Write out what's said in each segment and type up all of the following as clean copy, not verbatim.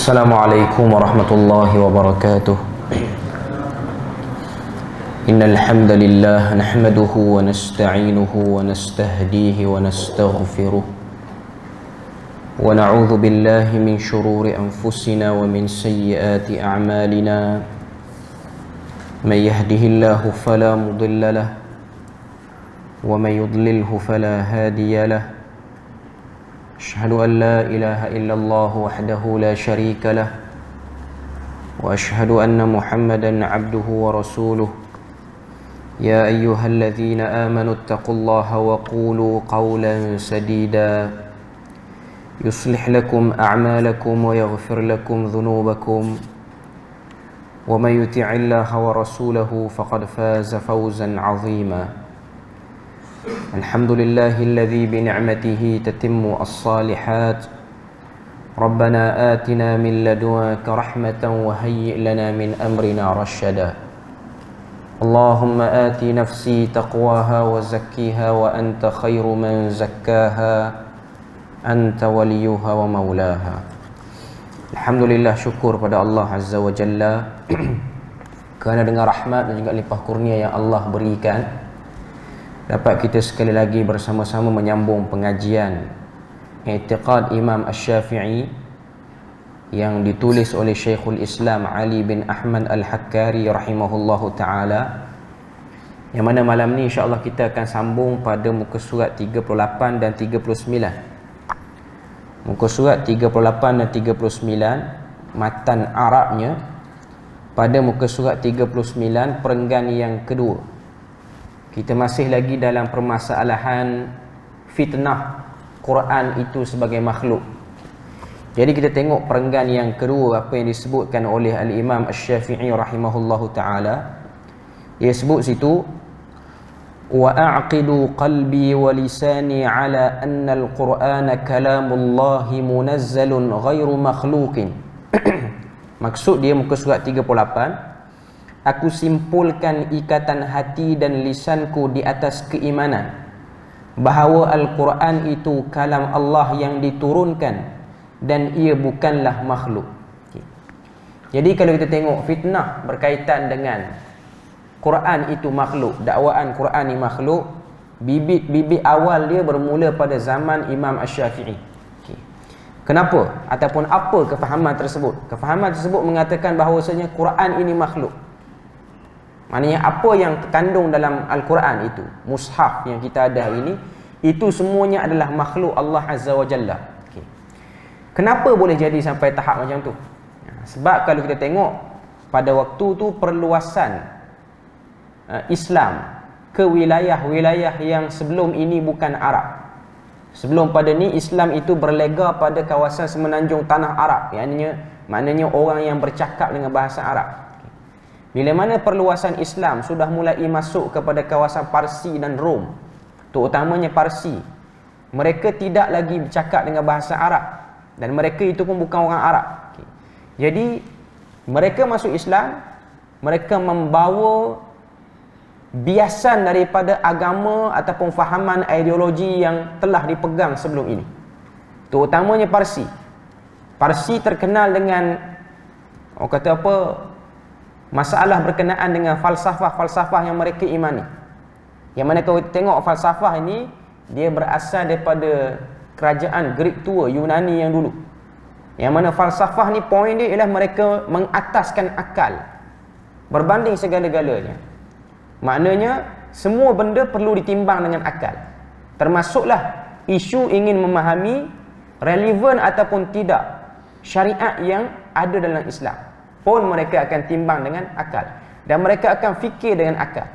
Assalamualaikum warahmatullahi wabarakatuh. Innal hamdalillah nahmaduhu wa nasta'inuhu wa nastahdihi wa nastaghfiruh wa na'udzu billahi min shururi anfusina wa min sayyiati a'malina. May yahdihillahu fala mudilla lahu wa may yudlilhu fala hadiya lahu. أشهد أن لا إله إلا الله وحده لا شريك له وأشهد أن محمدا عبده ورسوله يا أيها الذين آمنوا اتقوا الله وقولوا قولا سديدا يصلح لكم أعمالكم ويغفر لكم ذنوبكم ومن يطع الله ورسوله فقد فاز فوزا عظيما. الحمد لله الذي بنعمته تتم الصالحات. ربنا آتنا من لدنك رحمة وهيئ لنا من أمرنا رشدا. اللهم آت نفسي تقواها وزكيها وأنت خير من زكاها أنت وليها ومولاها. Alhamdulillah, syukur pada Allah Azza wa Jalla kerana dengan rahmat dan juga limpah kurnia yang Allah berikan, dapat kita sekali lagi bersama-sama menyambung pengajian I'tiqad Imam Asy-Syafi'i yang ditulis oleh Syekhul Islam Ali bin Ahmad Al-Hakkari rahimahullahu ta'ala, yang mana malam ni insya-Allah kita akan sambung pada muka surat 38 dan 39. Muka surat 38 dan 39 matan Arabnya, pada muka surat 39 perenggan yang kedua. Kita masih lagi dalam permasalahan fitnah Quran itu sebagai makhluk. Jadi kita tengok perenggan yang kedua, apa yang disebutkan oleh Al-Imam Asy-Syafi'i rahimahullahu ta'ala. Dia sebut situ, wa a'qidu qalbi wa lisani ala anna al-Qur'ana kalamullahi munazzalun ghairu makhluqin. Maksud dia muka surat 38, aku simpulkan ikatan hati dan lisanku di atas keimanan bahawa Al-Quran itu kalam Allah yang diturunkan dan ia bukanlah makhluk. Jadi kalau kita tengok fitnah berkaitan dengan Quran itu makhluk, dakwaan Quran ini makhluk, bibit-bibit awal dia bermula pada zaman Imam Asy-Syafi'i. Kenapa? Ataupun apa kefahaman tersebut? Kefahaman tersebut mengatakan bahawasanya Quran ini makhluk. Maknanya apa yang terkandung dalam Al-Quran itu, mushaf yang kita ada ini, itu semuanya adalah makhluk Allah Azza wa Jalla. Kenapa boleh jadi sampai tahap macam tu? Sebab kalau kita tengok pada waktu tu perluasan Islam ke wilayah-wilayah yang sebelum ini bukan Arab. Sebelum pada ni Islam itu berlega pada kawasan semenanjung tanah Arab, maknanya orang yang bercakap dengan bahasa Arab. Bila mana perluasan Islam sudah mulai masuk kepada kawasan Parsi dan Rom, terutamanya Parsi, mereka tidak lagi bercakap dengan bahasa Arab, dan mereka itu pun bukan orang Arab. Jadi mereka masuk Islam, mereka membawa biasan daripada agama ataupun fahaman ideologi yang telah dipegang sebelum ini, terutamanya Parsi. Parsi terkenal dengan, orang kata apa, masalah berkenaan dengan falsafah-falsafah yang mereka imani. Yang mana kalau kita tengok falsafah ini, dia berasal daripada kerajaan Greek tua, Yunani yang dulu. Yang mana falsafah ni poin dia ialah mereka mengataskan akal berbanding segala-galanya. Maknanya semua benda perlu ditimbang dengan akal. Termasuklah isu ingin memahami relevan ataupun tidak syariat yang ada dalam Islam, pun mereka akan timbang dengan akal, dan mereka akan fikir dengan akal.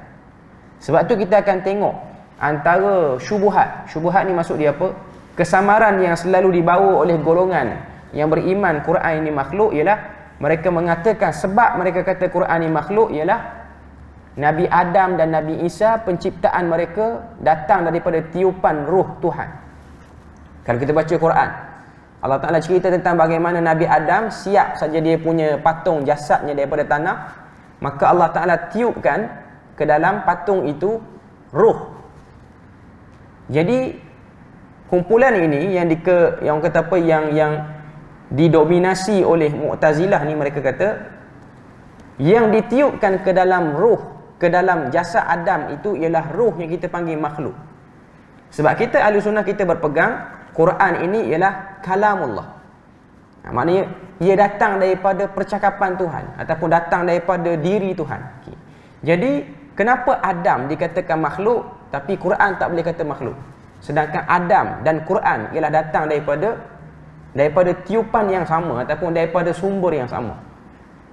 Sebab tu kita akan tengok antara syubuhat. Syubuhat ni maksud dia apa? Kesamaran yang selalu dibawa oleh golongan yang beriman Quran ini makhluk ialah mereka mengatakan sebab mereka kata Quran ini makhluk ialah Nabi Adam dan Nabi Isa, penciptaan mereka datang daripada tiupan ruh Tuhan. Kalau kita baca Quran, Allah Ta'ala cerita tentang bagaimana Nabi Adam siap saja dia punya patung jasadnya daripada tanah, maka Allah Ta'ala tiupkan ke dalam patung itu ruh. Jadi kumpulan ini yang kata apa, yang didominasi oleh Mu'tazilah ni, mereka kata yang ditiupkan ke dalam ruh, ke dalam jasad Adam itu ialah ruh yang kita panggil makhluk. Sebab kita ahli sunnah, kita berpegang Quran ini ialah kalamullah. Maknanya ia datang daripada percakapan Tuhan ataupun datang daripada diri Tuhan. Jadi kenapa Adam dikatakan makhluk tapi Quran tak boleh kata makhluk? Sedangkan Adam dan Quran ialah datang daripada tiupan yang sama ataupun daripada sumber yang sama.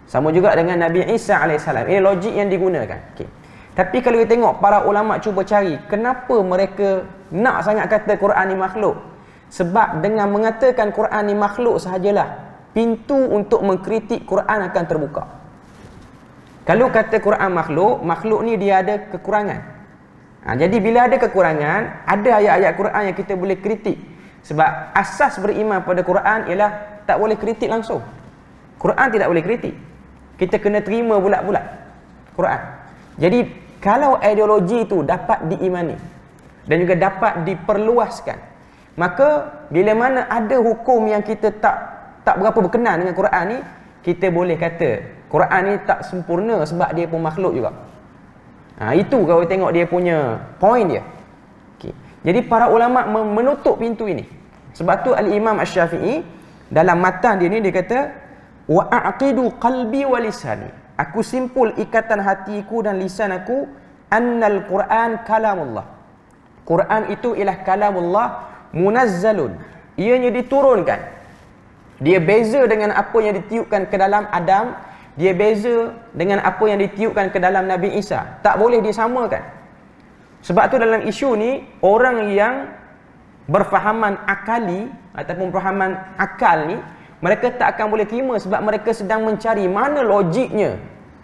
Sama juga dengan Nabi Isa AS. Ini logik yang digunakan. Tapi kalau kita tengok para ulama cuba cari kenapa mereka nak sangat kata Quran ni makhluk. Sebab dengan mengatakan Quran ni makhluk sahajalah pintu untuk mengkritik Quran akan terbuka. Kalau kata Quran makhluk, makhluk ni dia ada kekurangan. Jadi bila ada kekurangan, ada ayat-ayat Quran yang kita boleh kritik. Sebab asas beriman pada Quran ialah tak boleh kritik langsung. Quran tidak boleh kritik. Kita kena terima bulat-bulat Quran. Jadi kalau ideologi itu dapat diimani dan juga dapat diperluaskan, maka bila mana ada hukum yang kita tak berapa berkenan dengan Quran ni, kita boleh kata Quran ni tak sempurna sebab dia pun makhluk juga. Itu kalau tengok dia punya point dia. Jadi para ulama menutup pintu ini. Sebab tu Al-Imam Asy-Syafi'i dalam matan dia ni dia kata wa aqidu qalbi wa lisani. Aku simpul ikatan hatiku dan lisan aku annal Quran kalamullah. Quran itu ialah kalamullah munazzalun. Ianya diturunkan. Dia beza dengan apa yang ditiupkan ke dalam Adam, dia beza dengan apa yang ditiupkan ke dalam Nabi Isa. Tak boleh disamakan. Sebab tu dalam isu ni, orang yang berfahaman akali ataupun berfahaman akal ni, mereka tak akan boleh terima sebab mereka sedang mencari mana logiknya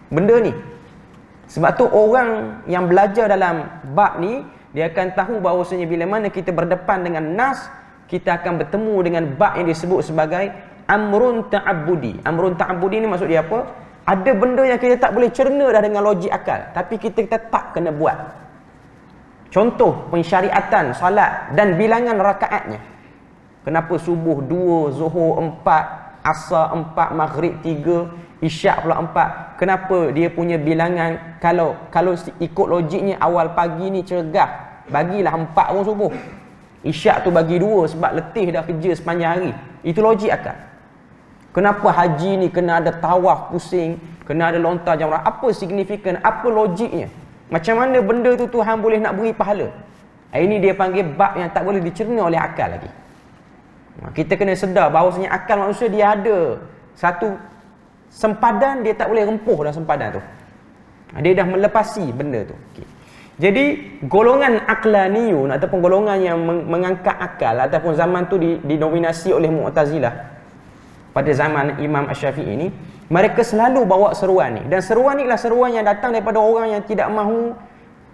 benda ni. Sebab tu orang yang belajar dalam bab ni, dia akan tahu bahawasanya bila mana kita berdepan dengan nas, kita akan bertemu dengan bab yang disebut sebagai amrun ta'abbudi. Amrun ta'abbudi ni maksud dia apa? Ada benda yang kita tak boleh cerna dah dengan logik akal, tapi kita tetap kena buat. Contoh pensyariatan salat dan bilangan rakaatnya. Kenapa subuh 2, zuhur 4, asar 4, maghrib 3, isyak pula 4? Kenapa dia punya bilangan, kalau ikut logiknya awal pagi ni cergah, bagilah 4 pun subuh. Isyak tu bagi 2 sebab letih dah kerja sepanjang hari. Itu logik akal. Kenapa haji ni kena ada tawaf pusing, kena ada lontar jamrah? Apa signifikan? Apa logiknya? Macam mana benda tu Tuhan boleh nak beri pahala? Ini dia panggil bab yang tak boleh dicerna oleh akal lagi. Kita kena sedar bahawasanya akal manusia dia ada satu sempadan, dia tak boleh rempuh dalam sempadan tu. Dia dah melepasi benda tu. Jadi golongan aqlaniyun ataupun golongan yang mengangkat akal ataupun zaman tu didominasi oleh Mu'tazilah pada zaman Imam Asy-Syafi'i ini, mereka selalu bawa seruan ni. Dan seruan ni adalah seruan yang datang daripada orang yang tidak mahu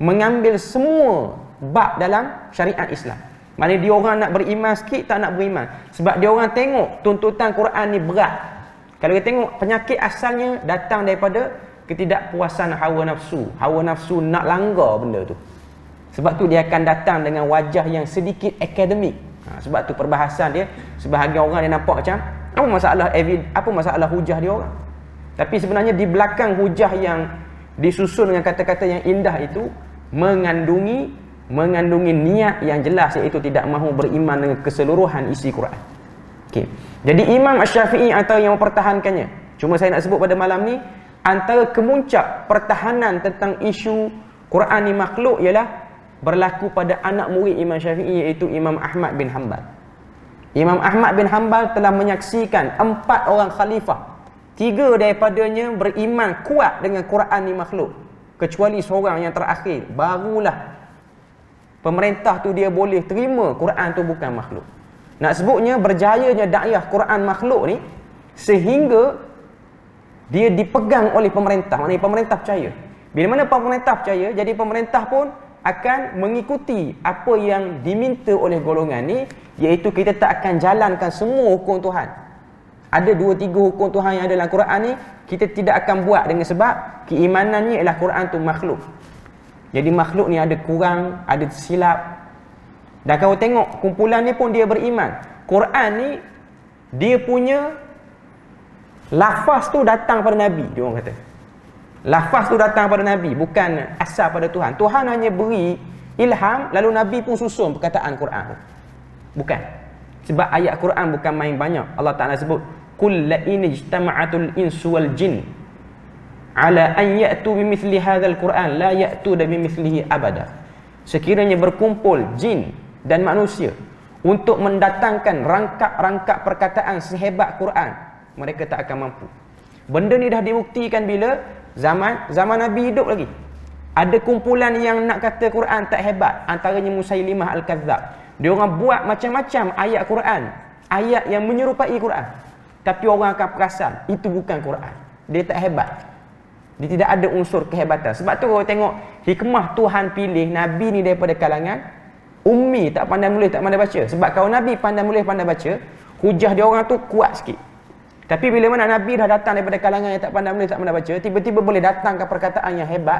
mengambil semua bab dalam syariat Islam. Maknanya dia orang nak beriman sikit, tak nak beriman. Sebab dia orang tengok tuntutan Quran ni berat. Kalau kita tengok penyakit asalnya datang daripada ketidakpuasan hawa nafsu. Hawa nafsu nak langgar benda tu. Sebab tu dia akan datang dengan wajah yang sedikit akademik. Sebab tu perbahasan dia, sebahagian orang dia nampak macam apa masalah hujah dia orang. Tapi sebenarnya di belakang hujah yang disusun dengan kata-kata yang indah itu mengandungi niat yang jelas, iaitu tidak mahu beriman dengan keseluruhan isi Quran. Jadi Imam Asy-Syafi'i antara yang mempertahankannya. Cuma saya nak sebut pada malam ni, antara kemuncak pertahanan tentang isu Quran ni makhluk ialah berlaku pada anak murid Imam Syafi'i, iaitu Imam Ahmad bin Hanbal. Imam Ahmad bin Hanbal telah menyaksikan 4 orang khalifah. 3 daripadanya beriman kuat dengan Quran ni makhluk, kecuali seorang yang terakhir. Barulah pemerintah tu dia boleh terima Quran tu bukan makhluk. Nak sebutnya berjayanya dakwah Quran makhluk ni sehingga dia dipegang oleh pemerintah. Maknanya pemerintah percaya. Bila mana pemerintah percaya, jadi pemerintah pun akan mengikuti apa yang diminta oleh golongan ni, iaitu kita tak akan jalankan semua hukum Tuhan. Ada 2-3 hukum Tuhan yang ada dalam Quran ni, kita tidak akan buat dengan sebab keimanannya ialah Quran tu makhluk. Jadi makhluk ni ada kurang, ada silap. Dan kalau tengok kumpulan ni pun dia beriman Quran ni Dia punya lafaz tu datang pada Nabi, dia orang kata. Lafaz tu datang pada Nabi, bukan asal pada Tuhan. Tuhan hanya beri ilham, lalu Nabi pun susun perkataan Quran. Bukan. Sebab ayat Quran bukan main banyak. Allah Ta'ala sebut, Qul la in ijtama'atul insu wal jin ala an ya'tu bimithli hadzal Quran la ya'tu bimithlihi abada. Sekiranya berkumpul jin dan manusia untuk mendatangkan rangkap-rangkap perkataan sehebat Quran, mereka tak akan mampu. Benda ni dah dibuktikan bila zaman Nabi hidup lagi. Ada kumpulan yang nak kata Quran tak hebat, antaranya Musailimah Al-Kadzab. Dia orang buat macam-macam ayat Quran, ayat yang menyerupai Quran. Tapi orang akan perasan itu bukan Quran. Dia tak hebat. Dia tidak ada unsur kehebatan. Sebab tu kalau tengok hikmah Tuhan pilih Nabi ni daripada kalangan ummi, tak pandai menulis, tak pandai baca. Sebab kalau Nabi pandai menulis, pandai baca, hujah dia orang tu kuat sikit. Tapi bila mana Nabi dah datang daripada kalangan yang tak pandai menulis, tak pandai baca, tiba-tiba boleh datangkan perkataan yang hebat,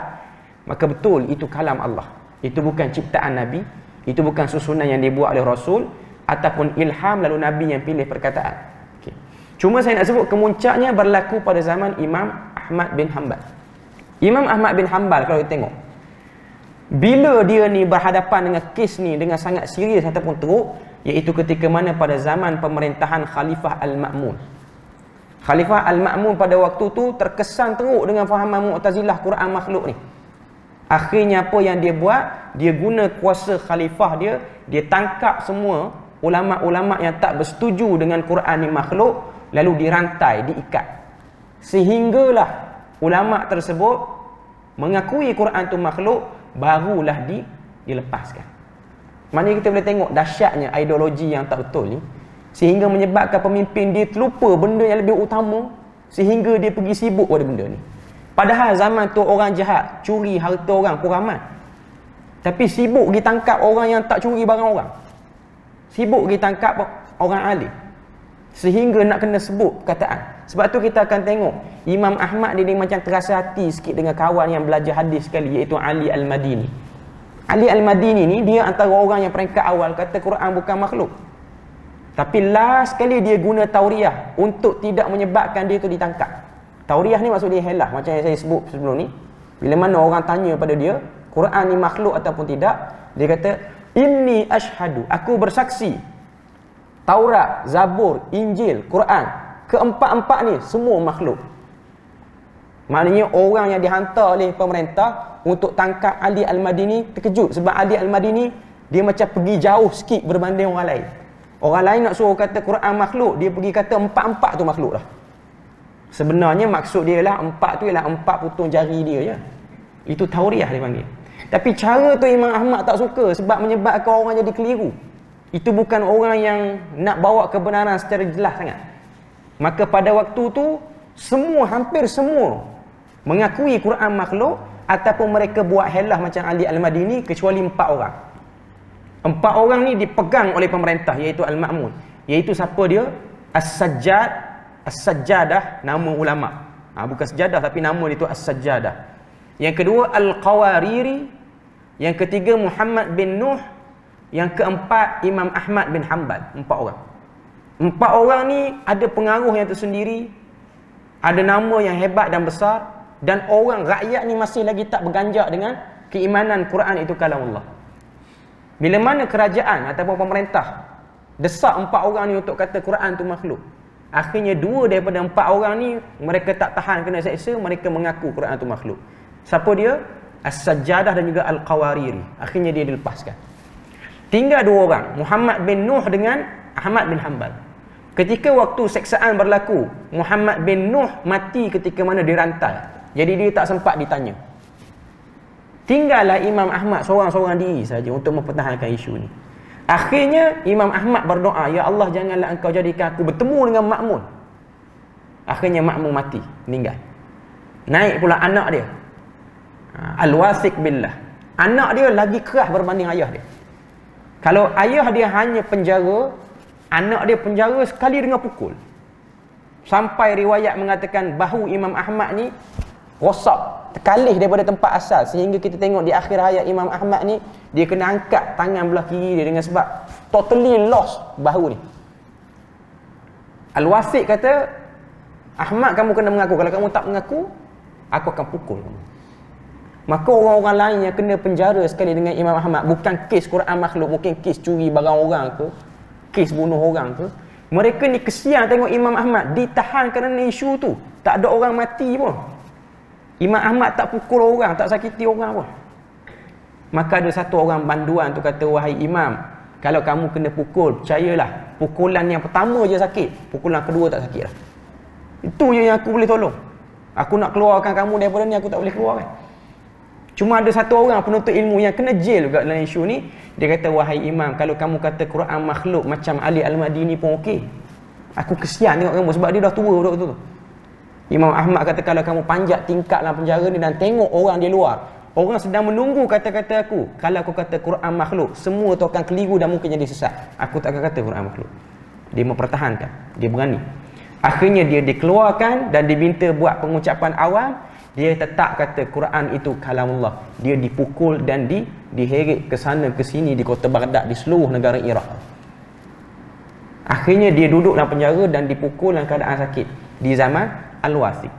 maka betul itu kalam Allah. Itu bukan ciptaan Nabi, itu bukan susunan yang dibuat oleh Rasul ataupun ilham lalu Nabi yang pilih perkataan. Okay. Cuma saya nak sebut kemuncaknya berlaku pada zaman Imam Ahmad bin Hanbal. Imam Ahmad bin Hanbal kalau kita tengok, bila dia ni berhadapan dengan kes ni dengan sangat serius ataupun teruk, iaitu ketika mana pada zaman pemerintahan Khalifah Al-Ma'mun. Khalifah Al-Ma'mun pada waktu tu terkesan teruk dengan fahaman Mu'tazilah Quran makhluk ni. Akhirnya apa yang dia buat? Dia guna kuasa khalifah dia tangkap semua ulama-ulama yang tak bersetuju dengan Quran ni makhluk, lalu dirantai, diikat. Sehinggalah ulama tersebut mengakui Quran tu makhluk, barulah dilepaskan. Maknanya kita boleh tengok dahsyatnya ideologi yang tak betul ni, sehingga menyebabkan pemimpin dia terlupa benda yang lebih utama, sehingga dia pergi sibuk pada benda ni. Padahal zaman tu orang jahat curi harta orang pun ramai, tapi sibuk pergi tangkap orang yang tak curi barang orang, sibuk pergi tangkap orang alim, sehingga nak kena sebut perkataan. Sebab tu kita akan tengok Imam Ahmad dia macam terasa hati sikit dengan kawan yang belajar hadis sekali, iaitu Ali Al-Madini. Ali Al-Madini ni dia antara orang yang peringkat awal kata Quran bukan makhluk. Tapi last sekali dia guna tauriah untuk tidak menyebabkan dia tu ditangkap. Tauriah ni maksud dia helah, macam yang saya sebut sebelum ni. Bila mana orang tanya pada dia, Quran ni makhluk ataupun tidak, dia kata, Inni ashhadu, aku bersaksi, Taurat, Zabur, Injil, Quran, keempat-empat ni semua makhluk. Maknanya orang yang dihantar oleh pemerintah untuk tangkap Ali Al-Madini terkejut. Sebab Ali Al-Madini dia macam pergi jauh sikit berbanding orang lain. Orang lain nak suruh kata Quran makhluk, dia pergi kata empat-empat tu makhluk lah. Sebenarnya maksud dia lah empat tu ialah empat putung jari dia je. Itu tauriah dia panggil. Tapi cara tu Imam Ahmad tak suka sebab menyebabkan orang jadi keliru. Itu bukan orang yang nak bawa kebenaran secara jelas sangat. Maka pada waktu tu hampir semua mengakui Quran makhluk, ataupun mereka buat helah macam Ali Al-Madini, kecuali 4 orang. 4 orang ni dipegang oleh pemerintah, iaitu Al-Ma'mun. Iaitu siapa dia? As-Sajjadah, nama ulama. Bukan sejadah tapi nama dia tu As-Sajjadah. Yang kedua Al-Qawariri, yang ketiga Muhammad bin Nuh, yang keempat Imam Ahmad bin Hanbal. 4 orang. 4 orang ni ada pengaruh yang tersendiri, ada nama yang hebat dan besar, dan orang rakyat ni masih lagi tak berganjak dengan keimanan Quran itu kalam Allah. Bila mana kerajaan ataupun pemerintah desak 4 orang ni untuk kata Quran tu makhluk, akhirnya 2 daripada 4 orang ni mereka tak tahan kena seksa, mereka mengaku Quran tu makhluk. Siapa dia? As-Sajjadah dan juga Al-Qawariri. Akhirnya dia dilepaskan. Tinggal 2 orang, Muhammad bin Nuh dengan Ahmad bin Hanbal. Ketika waktu seksaan berlaku, Muhammad bin Nuh mati ketika mana dirantai. Jadi dia tak sempat ditanya. Tinggallah Imam Ahmad seorang-seorang diri saja untuk mempertahankan isu ni. Akhirnya Imam Ahmad berdoa, Ya Allah, janganlah engkau jadikan aku bertemu dengan Ma'mun. Akhirnya Ma'mun mati, meninggal. Naik pula anak dia, Al-Wathiq billah. Anak dia lagi keras berbanding ayah dia. Kalau ayah dia hanya penjara, anak dia penjara sekali dengan pukul. Sampai riwayat mengatakan bahu Imam Ahmad ni rosak, terkalih daripada tempat asal, sehingga kita tengok di akhir hayat Imam Ahmad ni dia kena angkat tangan belah kiri dia dengan sebab totally lost bahu ni. Al-Wasik kata, Ahmad kamu kena mengaku. Kalau kamu tak mengaku, aku akan pukul kamu. Maka orang-orang lain yang kena penjara sekali dengan Imam Ahmad, bukan kes Quran makhluk, mungkin kes curi barang orang ke, kes bunuh orang ke, mereka ni kesian tengok Imam Ahmad ditahan kerana isu tu. Tak ada orang mati pun. Imam Ahmad tak pukul orang, tak sakiti orang pun. Maka ada satu orang banduan tu kata, wahai Imam, kalau kamu kena pukul, percayalah, pukulan yang pertama je sakit, pukulan kedua tak sakit lah. Itu je yang aku boleh tolong. Aku nak keluarkan kamu daripada ni, aku tak boleh keluarkan. Cuma ada satu orang penuntut ilmu yang kena jail juga dalam isu ni. Dia kata, wahai Imam, kalau kamu kata Quran makhluk macam Ali Al-Madini pun okey. Aku kesian tengok kamu sebab dia dah tua budak tu. Imam Ahmad kata, kalau kamu panjat tingkat dalam penjara ni dan tengok orang di luar, orang sedang menunggu kata-kata aku. Kalau aku kata Quran makhluk, semua tu akan keliru dan mungkin jadi sesat. Aku tak akan kata Quran makhluk. Dia mempertahankan. Dia berani. Akhirnya dia dikeluarkan dan diminta buat pengucapan awam. Dia tetap kata Quran itu kalamullah. Dia dipukul dan diheret ke sana ke sini di kota Baghdad, di seluruh negara Iraq. Akhirnya dia duduk dalam penjara dan dipukul dalam keadaan sakit di zaman Al-Wasik.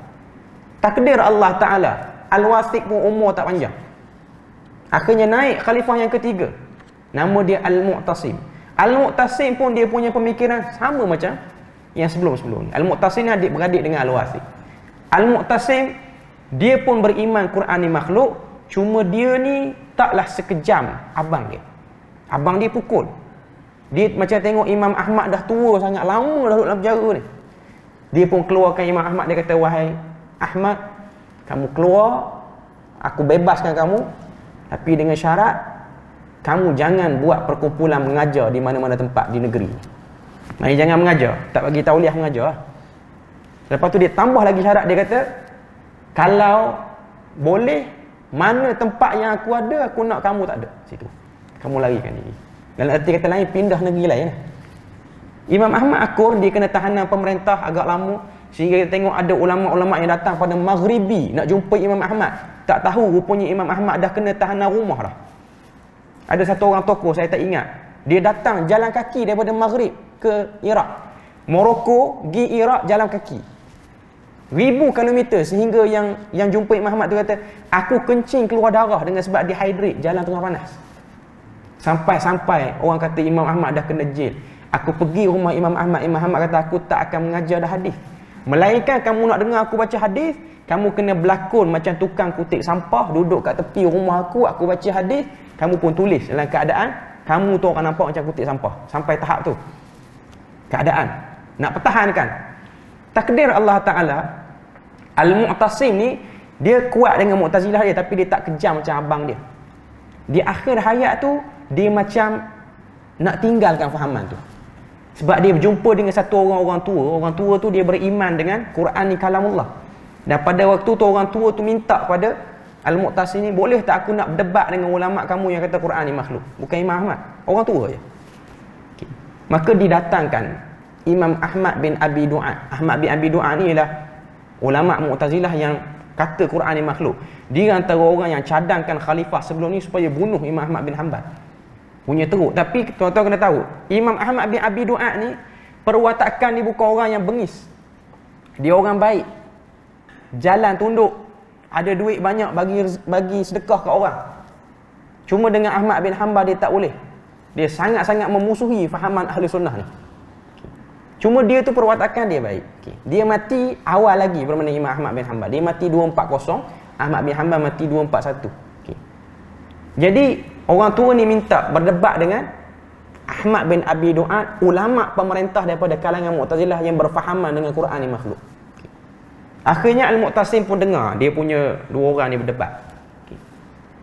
Takdir Allah Ta'ala, Al-Wasik pun umur tak panjang. Akhirnya naik khalifah yang ketiga. Nama dia Al-Mu'tasim. Al-Mu'tasim pun dia punya pemikiran sama macam yang sebelum-sebelum ni. Al-Mu'tasim ni adik-beradik dengan Al-Wasik. Al-Mu'tasim dia pun beriman Quran ni makhluk, cuma dia ni taklah sekejam abang dia. Abang dia pukul. Dia macam tengok Imam Ahmad dah tua sangat, lama dah duduk dalam penjara ni. Dia pun keluarkan Imam Ahmad, dia kata, wahai Ahmad, kamu keluar, aku bebaskan kamu, tapi dengan syarat kamu jangan buat perkumpulan mengajar di mana-mana tempat di negeri. Maksudnya jangan mengajar, tak bagi tauliah mengajar. Lepas tu dia tambah lagi syarat, dia kata, kalau boleh, mana tempat yang aku ada, aku nak kamu tak ada situ. Kamu larikan diri. Dalam arti kata lain, pindah negeri lain lah. Imam Ahmad akur, dia kena tahanan pemerintah agak lama, sehingga kita tengok ada ulama-ulama yang datang pada Maghribi nak jumpa Imam Ahmad. Tak tahu rupanya Imam Ahmad dah kena tahanan rumah dah. Ada satu orang tokoh, saya tak ingat, dia datang jalan kaki daripada Maghrib ke Iraq. Morocco pergi Iraq jalan kaki 1000 kilometer, sehingga yang jumpa Imam Ahmad tu kata, aku kencing keluar darah dengan sebab dehydrate, jalan tengah panas. Sampai orang kata Imam Ahmad dah kena jail. Aku pergi rumah Imam Ahmad, Imam Ahmad kata, aku tak akan mengajar dah hadis. Melainkan kamu nak dengar aku baca hadis, kamu kena berlakon macam tukang kutip sampah, duduk kat tepi rumah aku baca hadis, kamu pun tulis dalam keadaan kamu tu orang nampak macam kutip sampah. Sampai tahap tu keadaan nak pertahankan. Takdir Allah Ta'ala, Al-Mu'tasim ni dia kuat dengan Mu'tazilah dia, tapi dia tak kejam macam abang dia. Di akhir hayat tu dia macam nak tinggalkan fahaman tu, sebab dia berjumpa dengan satu orang tua. Orang tua tu dia beriman dengan Quran ni kalamullah. Dan pada waktu tu orang tua tu minta pada Al-Mu'tasim ni, boleh tak aku nak berdebat dengan ulama kamu yang kata Quran ni makhluk? Bukan Imam Ahmad, orang tua je. Okay. Maka didatangkan Imam Ahmad bin Abi Du'ad. Ahmad bin Abi Du'ad ni ialah ulama Mu'tazilah yang kata Quran ni makhluk. Dia antara orang yang cadangkan khalifah sebelum ni supaya bunuh Imam Ahmad bin Hanbal. Punya teruk. Tapi tuan-tuan kena tahu, Imam Ahmad bin Abi Du'ad ni perwatakan dia bukan orang yang bengis. Dia orang baik. Jalan tunduk, ada duit banyak, bagi sedekah kat orang. Cuma dengan Ahmad bin Hanbal dia tak boleh. Dia sangat-sangat memusuhi fahaman ahli sunnah ni. Cuma dia tu perwatakan dia baik. Okay. Dia mati awal lagi berbanding Imam Ahmad bin Hanbal. Dia mati 240, Ahmad bin Hanbal mati 241. Okay. Jadi orang tua ni minta berdebat dengan Ahmad bin Abi Du'ad, ulama pemerintah daripada kalangan Mu'tazilah yang berfahaman dengan Quran ni makhluk. Okay. Akhirnya Al-Mu'tasim pun dengar dia punya dua orang ni berdebat. Okay.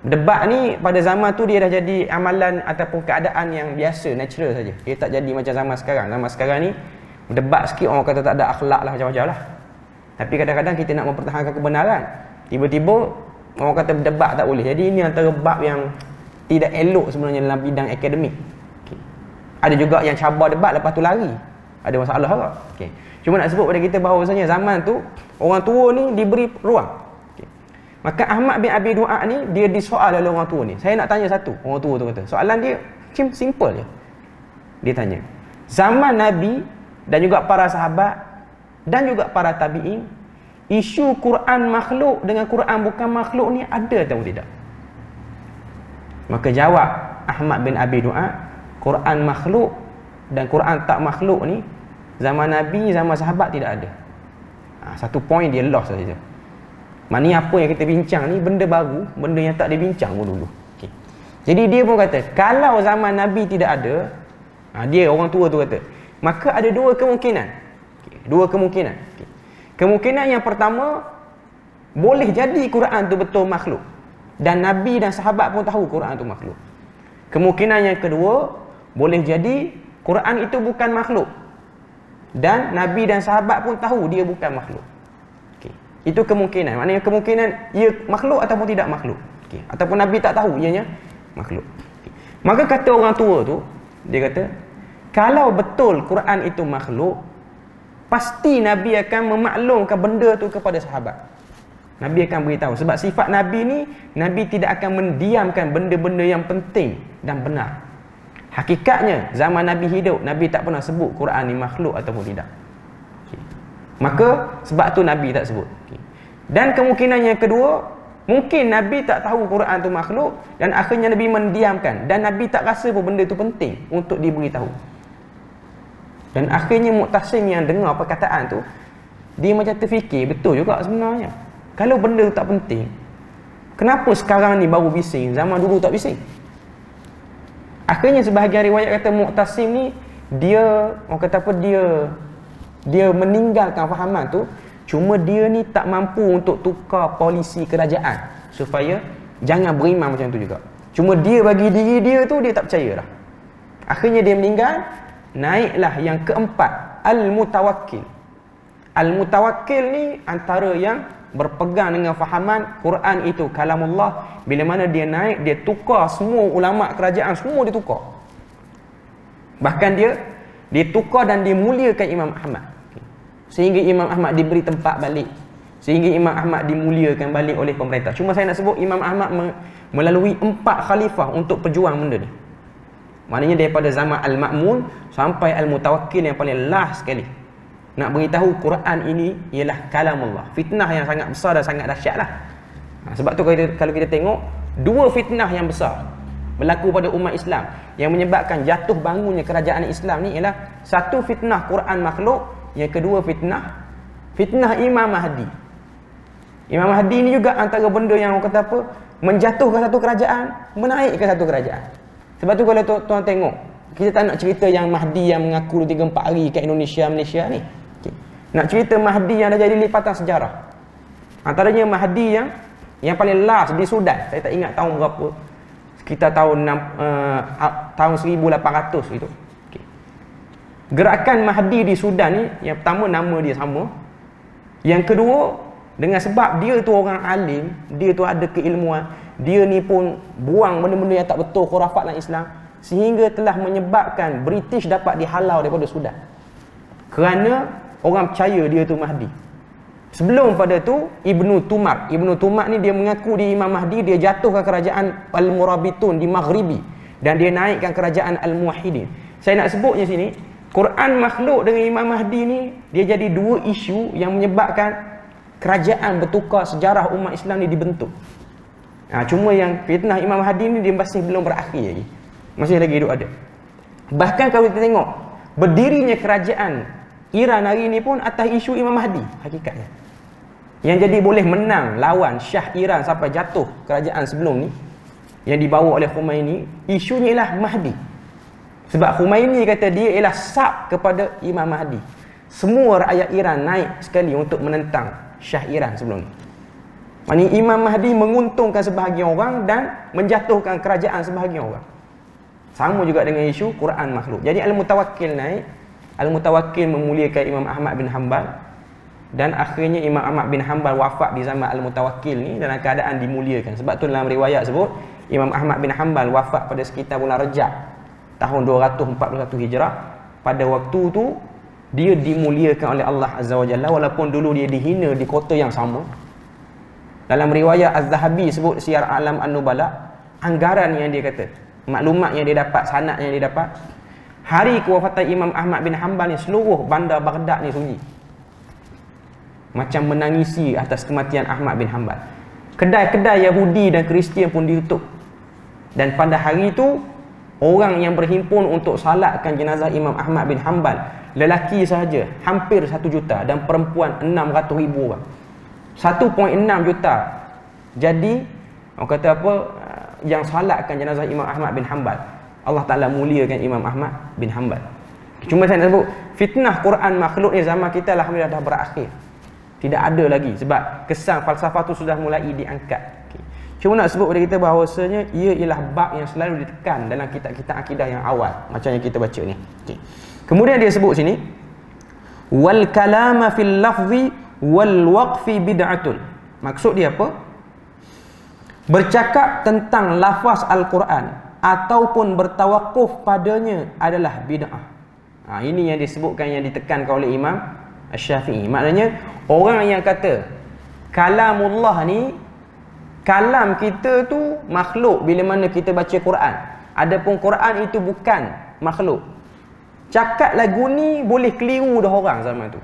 Debat ni pada zaman tu dia dah jadi amalan ataupun keadaan yang biasa, natural saja. Dia tak jadi macam zaman sekarang. Zaman sekarang ni debat sikit orang kata tak ada akhlak lah, macam-macam lah. Tapi kadang-kadang kita nak mempertahankan kebenaran, tiba-tiba orang kata berdebat tak boleh. Jadi ini antara bab yang tidak elok sebenarnya dalam bidang akademik. Okay. Ada juga yang cabar debat lepas tu lari, ada masalah juga. Okay. Cuma nak sebut pada kita bahawasanya zaman tu orang tua ni diberi ruang. Okay. Maka Ahmad bin Abi Du'ad ni dia disoal oleh orang tua ni. Saya nak tanya satu, orang tua tu kata. Soalan dia simple je. Dia tanya, zaman Nabi dan juga para sahabat dan juga para tabi'in, isu Quran makhluk dengan Quran bukan makhluk ni ada atau tidak? Maka jawab Ahmad bin Abi Du'ad, Quran makhluk dan Quran tak makhluk ni zaman Nabi, zaman sahabat tidak ada. Satu poin dia lost saja. Maknanya apa yang kita bincang ni benda baru, benda yang tak dibincang pun dulu. Okay. Jadi dia pun kata, kalau zaman Nabi tidak ada, dia orang tua tu kata, maka ada dua kemungkinan. Okay. Dua kemungkinan. Okay. Kemungkinan yang pertama, boleh jadi Quran tu betul makhluk dan Nabi dan sahabat pun tahu Quran tu makhluk. Kemungkinan yang kedua, boleh jadi Quran itu bukan makhluk dan Nabi dan sahabat pun tahu dia bukan makhluk. Okay. Itu kemungkinan. Maknanya kemungkinan ia makhluk ataupun tidak makhluk. Okay. Ataupun Nabi tak tahu ianya makhluk. Okay. Maka kata orang tua tu, dia kata, kalau betul Quran itu makhluk, pasti Nabi akan memaklumkan benda tu kepada sahabat. Nabi akan beritahu. Sebab sifat Nabi ni, Nabi tidak akan mendiamkan benda-benda yang penting dan benar. Hakikatnya, zaman Nabi hidup, Nabi tak pernah sebut Quran ni makhluk ataupun tidak. Okay. Maka, sebab tu Nabi tak sebut. Okay. Dan kemungkinan yang kedua, mungkin Nabi tak tahu Quran tu makhluk dan akhirnya Nabi mendiamkan. Dan Nabi tak rasa pun benda tu penting untuk diberitahu. Dan akhirnya Mu'tasim yang dengar perkataan tu, dia macam terfikir, betul juga sebenarnya. Kalau benda tu tak penting, kenapa sekarang ni baru bising, zaman dulu tak bising? Akhirnya sebahagian riwayat kata Mu'tasim ni, dia, orang kata apa, dia meninggalkan fahaman tu, cuma dia ni tak mampu untuk tukar polisi kerajaan, supaya jangan beriman macam tu juga. Cuma dia bagi diri dia tu, dia tak percaya dah. Akhirnya dia meninggal. Naiklah yang keempat, Al-Mutawakkil. Al-Mutawakkil ni antara yang berpegang dengan fahaman Quran itu kalamullah. Bila mana dia naik, dia tukar semua ulama kerajaan, semua dia tukar. Bahkan dia tukar dan dia muliakan Imam Ahmad. Sehingga Imam Ahmad diberi tempat balik. Sehingga Imam Ahmad dimuliakan balik oleh pemerintah. Cuma saya nak sebut Imam Ahmad melalui 4 khalifah untuk perjuang benda ni. Maknanya daripada zaman Al-Ma'mun sampai Al-Mutawakkil yang paling last sekali, nak beritahu Quran ini ialah kalamullah. Fitnah yang sangat besar dan sangat dahsyat lah. Sebab tu kalau kita tengok, 2 fitnah yang besar berlaku pada umat Islam yang menyebabkan jatuh bangunnya kerajaan Islam ni ialah, satu fitnah Quran makhluk, yang kedua fitnah Imam Mahdi. Imam Mahdi ni juga antara benda yang orang kata apa, menjatuhkan satu kerajaan, menaikkan satu kerajaan. Sebab tu kalau tuan tengok, kita tak nak cerita yang Mahdi yang mengaku 3-4 hari kat Indonesia, Malaysia ni. Okay. Nak cerita Mahdi yang dah jadi lipatan sejarah. Antaranya Mahdi yang paling last di Sudan. Saya tak ingat tahun berapa. Sekitar tahun 1800 itu. Okay. Gerakan Mahdi di Sudan ni, yang pertama nama dia sama. Yang kedua, dengan sebab dia tu orang alim, dia tu ada keilmuan, dia ni pun buang benda-benda yang tak betul, khurafat dalam Islam, sehingga telah menyebabkan British dapat dihalau daripada Sudan. Kerana orang percaya dia tu Mahdi. Sebelum pada tu, Ibnu Tumar ni dia mengaku dia Imam Mahdi, dia jatuhkan kerajaan Al-Murabitun di Maghribi dan dia naikkan kerajaan Al-Muwahhidin. Saya nak sebutnya sini, Quran makhluk dengan Imam Mahdi ni, dia jadi 2 isu yang menyebabkan kerajaan bertukar, sejarah umat Islam ni dibentuk. Cuma yang fitnah Imam Mahdi ni dia masih belum berakhir lagi. Masih lagi hidup ada. Bahkan kalau kita tengok, berdirinya kerajaan Iran hari ni pun atas isu Imam Mahdi hakikatnya. Yang jadi boleh menang lawan Shah Iran sampai jatuh kerajaan sebelum ni, yang dibawa oleh Khomeini, isunya ialah Mahdi. Sebab Khomeini kata dia ialah sab kepada Imam Mahdi. Semua rakyat Iran naik sekali untuk menentang Shah Iran sebelum ni. Maksudnya Imam Mahdi menguntungkan sebahagian orang dan menjatuhkan kerajaan sebahagian orang. Sama juga dengan isu Quran makhluk. Jadi Al-Mutawakkil naik, Al-Mutawakkil memuliakan Imam Ahmad bin Hanbal, dan akhirnya Imam Ahmad bin Hanbal wafat di zaman Al-Mutawakkil ni dalam keadaan dimuliakan. Sebab tu dalam riwayat sebut Imam Ahmad bin Hanbal wafat pada sekitar bulan Rejab tahun 241 Hijrah. Pada waktu tu dia dimuliakan oleh Allah Azza wa Jalla, walaupun dulu dia dihina di kota yang sama. Dalam riwayat Az-Zahabi sebut Siyar A'lam An-Nubala, anggaran yang dia kata, maklumat yang dia dapat, sanad yang dia dapat, Hari kewafatan Imam Ahmad bin Hanbal ni seluruh bandar Baghdad ni sunyi. Macam menangisi atas kematian Ahmad bin Hanbal. Kedai-kedai Yahudi dan Kristian pun ditutup. Dan pada hari itu, orang yang berhimpun untuk salatkan jenazah Imam Ahmad bin Hanbal, lelaki sahaja hampir 1 juta dan perempuan 600,000 orang. 1.6 juta. Jadi orang kata apa, yang salatkan jenazah Imam Ahmad bin Hanbal. Allah Ta'ala muliakan Imam Ahmad bin Hanbal. Cuma saya nak sebut, fitnah Quran makhluk ni zaman kita alhamdulillah dah berakhir. Tidak ada lagi sebab kesan falsafah tu sudah mulai diangkat. Cuma nak sebut pada kita bahawasanya ia ialah bab yang selalu ditekan dalam kitab-kitab akidah yang awal, macam yang kita baca ni. Kemudian dia sebut sini, wal kalama fil lafzi wal waqfi bid'atun. Maksud dia apa? Bercakap tentang lafaz Al-Quran ataupun bertawakuf padanya adalah bid'ah. Ini yang disebutkan, yang ditekankan oleh Imam Asy-Syafi'i. Maknanya orang yang kata kalamullah ni, kalam kita tu makhluk bila mana kita baca Quran, adapun Quran itu bukan makhluk. Cakap lagu ni boleh keliru dah orang zaman tu.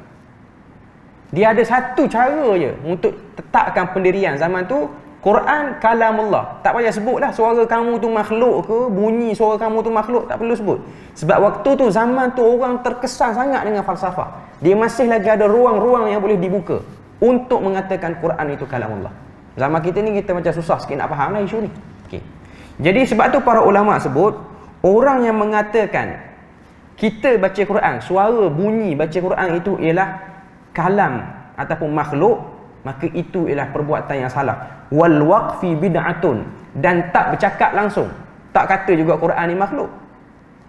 Dia ada satu cara je untuk tetapkan pendirian zaman tu, Quran kalamullah. Tak payah sebutlah suara kamu tu makhluk ke, bunyi suara kamu tu makhluk, tak perlu sebut. Sebab waktu tu, zaman tu orang terkesan sangat dengan falsafah. Dia masih lagi ada ruang-ruang yang boleh dibuka untuk mengatakan Quran itu kalamullah. Zaman kita ni kita macam susah sikit nak faham lah isu ni. Okay. Jadi sebab tu para ulama sebut, orang yang mengatakan kita baca Quran, suara bunyi baca Quran itu ialah kalam ataupun makhluk, maka itu ialah perbuatan yang salah. Wal waqfi bid'atun, dan tak bercakap langsung, tak kata juga Quran ni makhluk,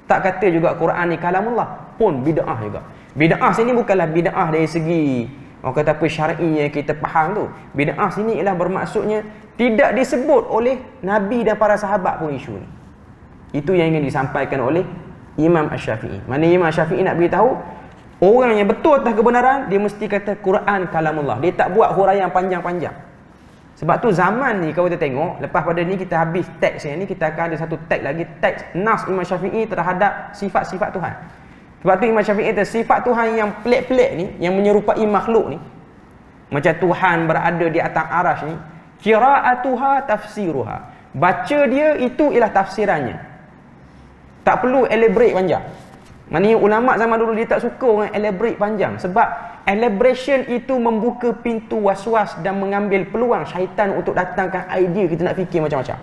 tak kata juga Quran ni kalamullah, pun bid'ah juga. Bid'ah sini bukanlah bid'ah dari segi orang kata apa syar'i yang kita faham tu. Bid'ah sini ialah bermaksudnya tidak disebut oleh Nabi dan para sahabat pun isu ni. Itu yang ingin disampaikan oleh Imam Asy-Syafi'i. Mana Imam Asy-Syafi'i nak beritahu orang yang betul atas kebenaran, dia mesti kata Quran kalamullah. Dia tak buat huraian panjang-panjang. Sebab tu zaman ni kalau kita tengok, lepas pada ni kita habis teks yang ni, kita akan ada satu teks lagi, teks Nas Imam Syafi'i terhadap sifat-sifat Tuhan. Sebab tu Imam Syafi'i kata sifat Tuhan yang pelik-pelik ni, yang menyerupai makhluk ni, macam Tuhan berada di atas arasy ni, qira'atuha tafsiruha. Baca dia itu ialah tafsirannya. Tak perlu elaborate panjang. Maknanya ulama zaman dulu dia tak suka orang elaborate panjang, sebab elaboration itu membuka pintu was-was dan mengambil peluang syaitan untuk datangkan idea kita nak fikir macam-macam.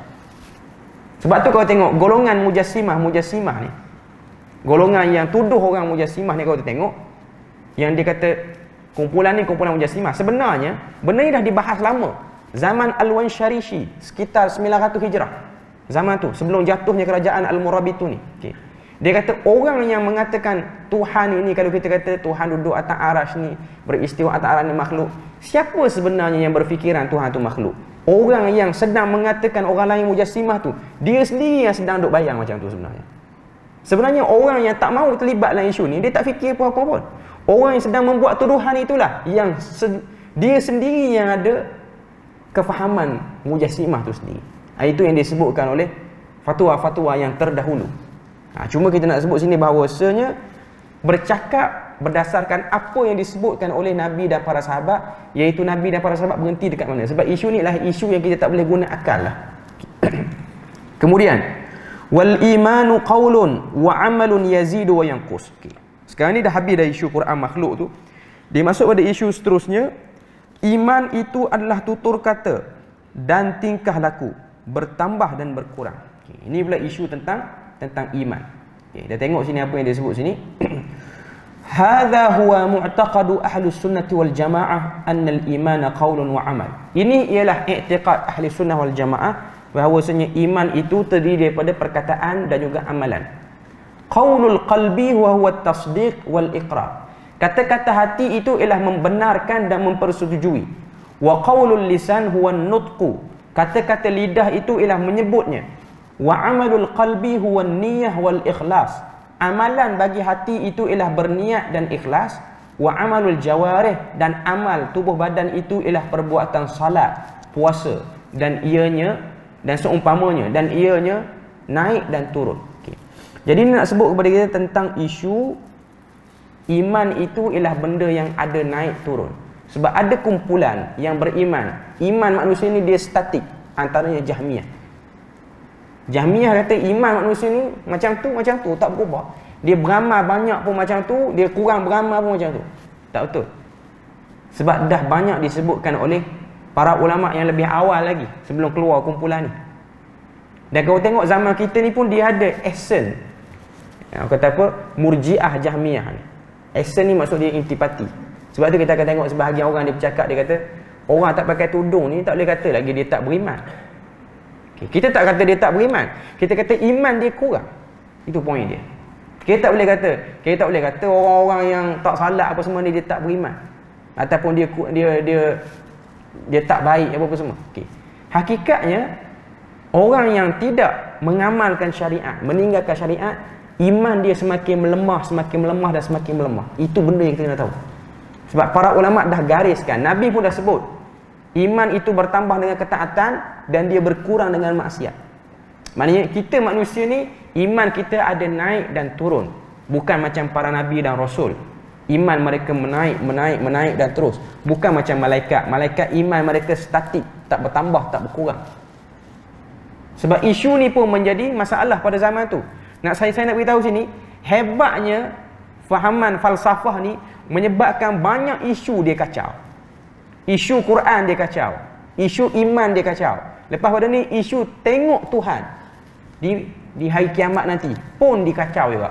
Sebab tu kalau tengok golongan mujassimah ni, golongan yang tuduh orang mujassimah ni, kalau kita tengok yang dia kata kumpulan ni kumpulan mujassimah, sebenarnya benda ni dah dibahas lama. Zaman Al-Wansharishi sekitar 900 Hijrah. Zaman tu sebelum jatuhnya kerajaan Al-Murabitun ni. Okey. Dia kata orang yang mengatakan Tuhan ini, kalau kita kata Tuhan duduk atas arasy ni, beristiwa atas arasy ni makhluk, siapa sebenarnya yang berfikiran Tuhan tu makhluk? Orang yang sedang mengatakan orang lain mujassimah tu, dia sendiri yang sedang duk bayang macam tu sebenarnya. Sebenarnya orang yang tak mahu terlibat dalam isu ni, dia tak fikir apa-apa pun. Orang yang sedang membuat tuduhan itulah yang dia sendiri yang ada kefahaman mujassimah tu sendiri. Itu yang disebutkan oleh fatwa-fatwa yang terdahulu. Cuma kita nak sebut sini bahawasanya bercakap berdasarkan apa yang disebutkan oleh Nabi dan para sahabat, iaitu Nabi dan para sahabat berhenti dekat mana. Sebab isu ni lah isu yang kita tak boleh guna akal lah. Kemudian wal imanu qaulun wa amalun yazidu wa yanqus. Sekarang ni dah habis dah isu Quran makhluk tu. Dia masuk pada isu seterusnya. Iman itu adalah tutur kata dan tingkah laku, bertambah dan berkurang. Ini pula isu tentang iman. Kita tengok sini apa yang dia sebut sini. Hadza huwa mu'taqadu ahli sunnati wal jamaah anna al-imana qaulun wa amal. Ini ialah i'tiqad ahli sunnah wal jamaah bahawasanya iman itu terdiri daripada perkataan dan juga amalan. Qaulul qalbi huwa at-tasdiq wal iqrar. Kata-kata hati itu ialah membenarkan dan mempersetujui. Wa qaulul lisan huwa an-nutqu. Kata-kata lidah itu ialah menyebutnya. Wa amalul qalbi huwa an-niyyah wal ikhlas. Amalan bagi hati itu ialah berniat dan ikhlas. Wa amalul jawarih, dan amal tubuh badan itu ialah perbuatan salat, puasa dan ianya dan seumpamanya, dan ianya naik dan turun. Jadi nak sebut kepada kita tentang isu iman itu ialah benda yang ada naik turun. Sebab ada kumpulan yang beriman, iman manusia ni dia statik, antaranya Jahmiyah. Jahmiyah kata iman manusia ni macam tu, tak berubah. Dia beramal banyak pun macam tu, dia kurang beramal pun macam tu. Tak betul. Sebab dah banyak disebutkan oleh para ulama yang lebih awal lagi sebelum keluar kumpulan ni. Dan kalau tengok zaman kita ni pun dia ada essence. Kata apa? Murji'ah Jahmiyah ni. Essence ni maksud dia intipati. Sebab tu kita akan tengok sebahagian orang dia bercakap, dia kata orang tak pakai tudung ni tak boleh kata lagi dia tak beriman. Kita tak kata dia tak beriman, kita kata iman dia kurang. Itu poin dia. Kita tak boleh kata orang-orang yang tak salat apa semua ni dia tak beriman, ataupun dia tak baik apa semua. Hakikatnya orang yang tidak mengamalkan syariat, meninggalkan syariat, iman dia semakin melemah dan semakin melemah. Itu benda yang kita nak tahu. Sebab para ulama dah gariskan, Nabi pun dah sebut, iman itu bertambah dengan ketaatan dan dia berkurang dengan maksiat. Maknanya kita manusia ni, iman kita ada naik dan turun. Bukan macam para nabi dan rasul. Iman mereka menaik dan terus. Bukan macam malaikat. Malaikat iman mereka statik, tak bertambah, tak berkurang. Sebab isu ni pun menjadi masalah pada zaman tu. Saya nak beritahu sini, hebatnya fahaman falsafah ni menyebabkan banyak isu dia kacau. Isu Quran dia kacau, isu iman dia kacau. Lepas pada ni isu tengok Tuhan di hari kiamat nanti pun dikacau juga.